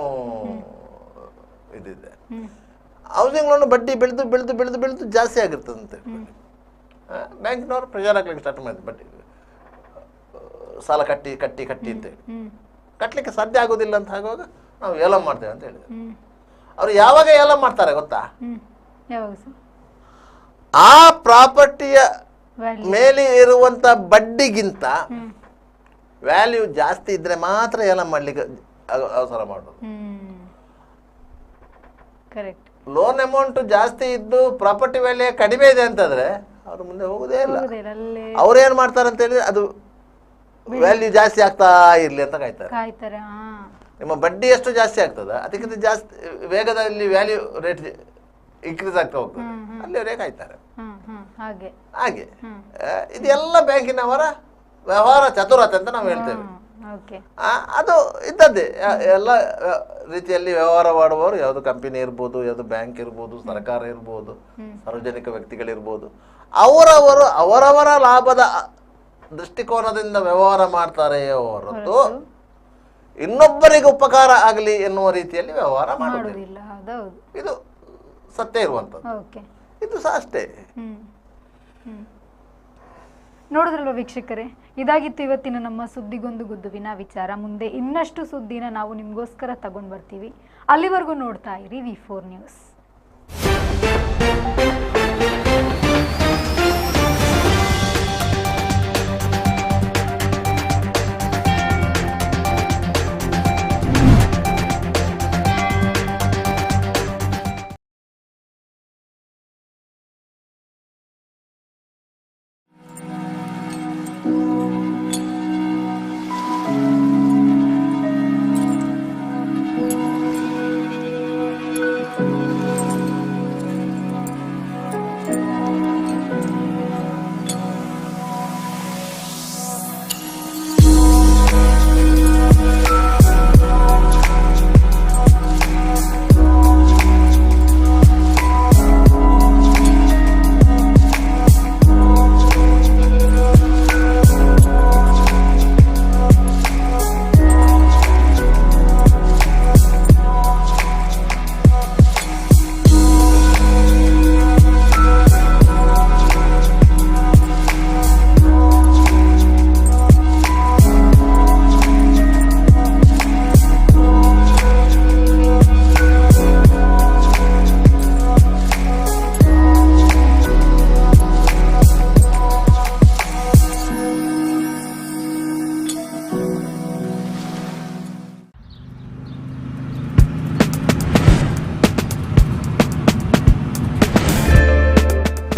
ಇದಿದೆ. ಹೌಸಿಂಗ್ ಲೋನು ಬಡ್ಡಿ ಬೆಳೆದು ಬೆಳೆದು ಬೆಳೆದು ಬೆಳೆದು ಜಾಸ್ತಿ ಆಗಿರ್ತದಂತೆ. ಬ್ಯಾಂಕಿನವರು ಪ್ರೆಷರ್ ಹಾಕ್ಲಿಕ್ಕೆ ಸ್ಟಾರ್ಟ್ ಮಾಡಿದ್ರು, ಬಡ್ಡಿ ಸಾಲ ಕಟ್ಟಿ ಕಟ್ಟಿ ಕಟ್ಟಿ ಅಂತೇಳಿ ಕಟ್ಟಲಿಕ್ಕೆ ಸಾಧ್ಯ ಆಗೋದಿಲ್ಲ ಅಂತ ಆಗುವಾಗ ನಾವು ಏಲ ಮಾಡ್ತೇವೆ ಅಂತ ಹೇಳಿದ್ರು. ಅವರು ಯಾವಾಗ ಏಲ ಮಾಡ್ತಾರೆ ಗೊತ್ತಾ? ಆ ಪ್ರಾಪರ್ಟಿಯ ಮೇಲೆ ಇರುವಂತ ಬಡ್ಡಿಗಿಂತ ವ್ಯಾಲ್ಯೂ ಜಾಸ್ತಿ ಇದ್ರೆ ಮಾತ್ರ ಏಲ ಮಾಡ್ಲಿಕ್ಕೆ ಅವಸರ ಮಾಡೋದು. ಲೋನ್ ಅಮೌಂಟ್ ಜಾಸ್ತಿ ಇದ್ದು ಪ್ರಾಪರ್ಟಿ ವ್ಯಾಲ್ಯೂ ಕಡಿಮೆ ಇದೆ ಅಂತಂದ್ರೆ ಅವ್ರು ಮುಂದೆ ಹೋಗುದೇ ಇಲ್ಲ. ಅವ್ರೇನ್ ಮಾಡ್ತಾರೆ ಅಂತ ಹೇಳಿದ್ರೆ ಅದು ವ್ಯಾಲ್ಯೂ ಜಾಸ್ತಿ ಆಗ್ತಾ ಇರ್ಲಿ ಅಂತ ಕಾಯ್ತಾರೆ. ನಿಮ್ಮ ಬಡ್ಡಿ ಎಷ್ಟು ಜಾಸ್ತಿ ಆಗ್ತದ ಅದಕ್ಕಿಂತ ಜಾಸ್ತಿ ವೇಗದಲ್ಲಿ ವ್ಯಾಲ್ಯೂ ರೇಟ್ ಇನ್ಕ್ರೀಸ್ ಆಗ್ತಾ ಹೋಗ್ತದೆ, ಅಲ್ಲಿವರೇ ಕಾಯ್ತಾರೆ. ಹಾಗೆ ಇದೆಲ್ಲ ಬ್ಯಾಂಕಿನವರ ವ್ಯವಹಾರ ಚತುರತೆ ಅಂತ ನಾವು ಹೇಳ್ತೇವೆ. ಅದು ಇದ್ದದ್ದೇ ಎಲ್ಲ ರೀತಿಯಲ್ಲಿ ವ್ಯವಹಾರ ಮಾಡುವವರು, ಯಾವುದು ಕಂಪನಿ ಇರ್ಬೋದು, ಯಾವುದು ಬ್ಯಾಂಕ್ ಇರ್ಬೋದು, ಸರ್ಕಾರ ಇರ್ಬೋದು, ಸಾರ್ವಜನಿಕ ವ್ಯಕ್ತಿಗಳಿರ್ಬೋದು, ಅವರವರ ಲಾಭದ ದೃಷ್ಟಿಕೋನದಿಂದ ವ್ಯವಹಾರ ಮಾಡ್ತಾರೆಯೇ ಹೊರತು ಇನ್ನೊಬ್ಬರಿಗೆ ಉಪಕಾರ ಆಗಲಿ ಎನ್ನುವ ರೀತಿಯಲ್ಲಿ ವ್ಯವಹಾರ ಮಾಡುವುದಿಲ್ಲ. ಇದು ಸತ್ಯ ಇರುವಂಥದ್ದು. ಇದು ಸಹ ಅಷ್ಟೇ. ನೋಡಿದ್ರಲ್ವ ವೀಕ್ಷಕರೇ, ಇದಾಗಿತ್ತು ಇವತ್ತಿನ ನಮ್ಮ ಸುದ್ದಿಗೊಂದು ಗುದ್ದುವಿನ ವಿಚಾರ. ಮುಂದೆ ಇನ್ನಷ್ಟು ಸುದ್ದಿನ ನಾವು ನಿಮಗೋಸ್ಕರ ತಗೊಂಡು ಬರ್ತೀವಿ. ಅಲ್ಲಿವರೆಗೂ ನೋಡ್ತಾ ಇರಿ V4 news.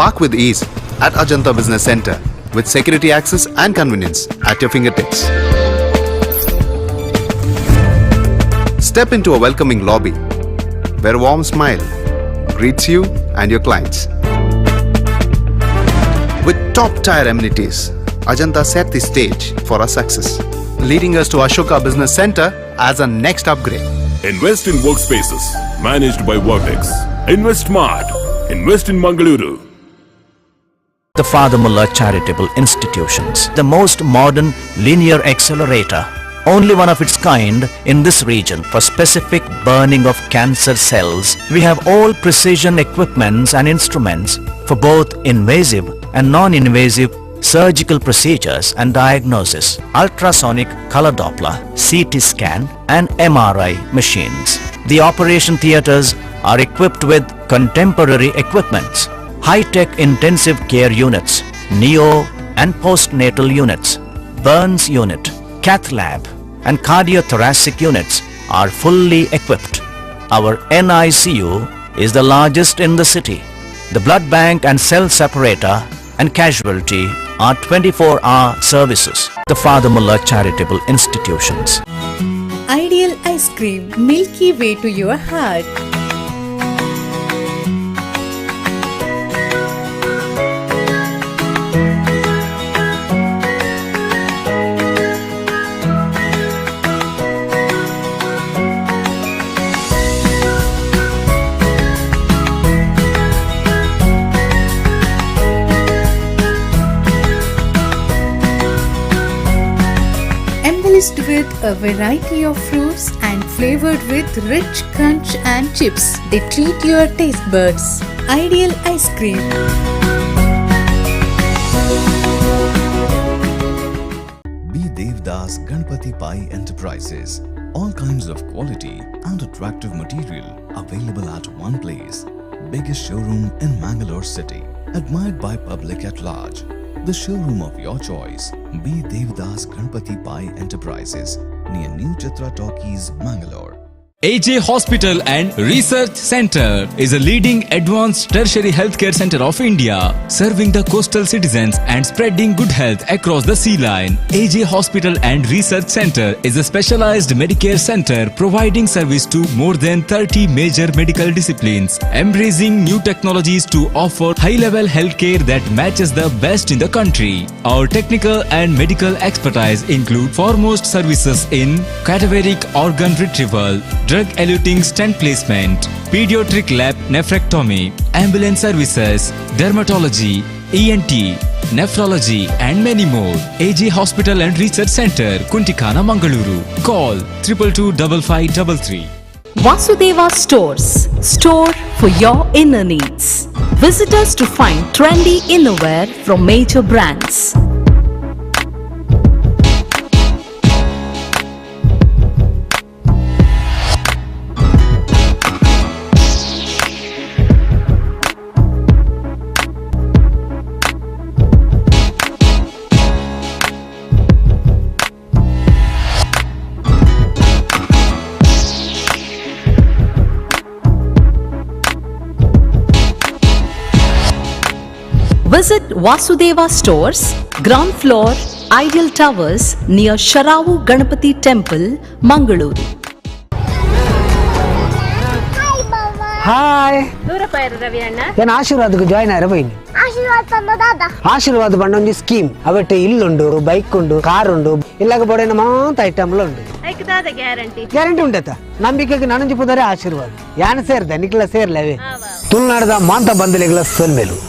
Park with ease at Ajanta Business Center with security access and convenience at your fingertips. Step into a welcoming lobby where a warm smile greets you and your clients. With top-tier amenities, Ajanta set the stage for our success, leading us to Ashoka Business Center as a next upgrade. Invest in workspaces managed by Vortex. Invest Smart. Invest in Mangaluru. The Father Mullah Charitable Institutions, the most modern linear accelerator, only one of its kind in this region for specific burning of cancer cells. We have all precision equipments and instruments for both invasive and non-invasive surgical procedures and diagnosis, ultrasonic color Doppler, CT scan and MRI machines. The operation theatres are equipped with contemporary equipments, high-tech intensive care units, neo and postnatal units, burns unit, cath lab and cardiothoracic units are fully equipped. Our NICU is the largest in the city. The blood bank and cell separator and casualty are 24-hour services. The Father Mullah Charitable Institutions. Ideal ice cream, milky way to your heart. with a variety of fruits and flavored with rich crunch and chips. They treat your taste buds. Ideal Ice Cream. B. Devdas Ganpati Pai Enterprises. All kinds of quality and attractive material available at one place. Biggest showroom in Mangalore city. Admired by public at large. The showroom of your choice. B. Devdas Ganpati Pai Enterprises near New Chitra Talkies, Mangalore. AJ Hospital and Research Center is a leading advanced tertiary healthcare center of India, serving the coastal citizens and spreading good health across the sea line. AJ Hospital and Research Center is a specialized Medicare center providing service to more than 30 major medical disciplines, embracing new technologies to offer high-level healthcare that matches the best in the country. Our technical and medical expertise include foremost services in cadaveric organ retrieval, drug-eluting stent placement, pediatric lab nephrectomy, ambulance services, dermatology, ENT, nephrology and many more. AJ Hospital and Research Center, Kuntikana, Mangaluru. Call 222-5533. Vasudeva Stores. Store for your inner needs. Visit us to find trendy innerwear from major brands. Visit Vasudeva Stores, ground floor, Ideal Towers near Sharavu Ganapati Temple, Mangaluru. Hi ಏನು ಆಶೀರ್ವಾದಕ್ಕೆ ಜಾಯ್ನ್ ಆಯ್ರ ಬೈನಿ ಆಶೀರ್ವಾದ ಪಂಡ ಸ್ಕೀಮ್ ಅವಟ್ಟೆ ಇಲ್ಲುಂಡು ಬೈಕ್ ಉಂಡು ಕಾರ್ ಉಂಡು ಇಲ್ಲಾಗ ಬೋಡೇನ ಮಾತ ಐಟಮ್ಲ ಉಂಡು ಗ್ಯಾರಂಟಿ ಉಂಟತ್ತ ನಂಬಿಕೆಗೆ ನನಂಜಿ ಪುದರೆ ಆಶೀರ್ವಾದ ಯಾನ ಸೇರ್ದ ನಿಕ್ಲ ಸೇರ್ಲವೇ ತುಳುನಾಡದ ಮಾಂತ ಬಂದಲೆಗಳ ಸೊಲ್ಮೇಲು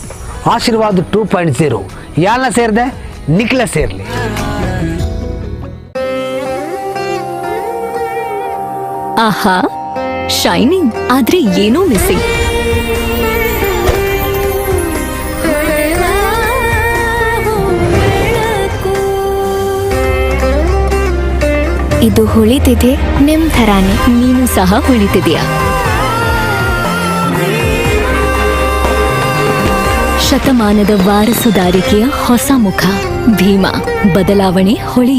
ಆಶೀರ್ವಾದ 2.0 ಯಾಲ ಸೇರ್ದೆ ನಿಕ್ಲ ಸೇರ್ಲಿ. ಆಹಾ, ಶೈನಿಂಗ್ ಆದ್ರೆ ಏನೋ ಮಿಸ್ಸಿಂಗ್. ಇದು ಹೊಳಿತಿದೆ ನಿಮ್ ಥರಾನೇ, ನೀನು ಸಹ ಹೊಳಿತಿದೆಯಾ? ಶತಮಾನದ ವಾರಸುದಾರಿಕೆಯ ಹೊಸ ಮುಖ ಭೀಮಾ. ಬದಲಾವಣೆ ಹೊಳೆಯುತ್ತಿದೆ.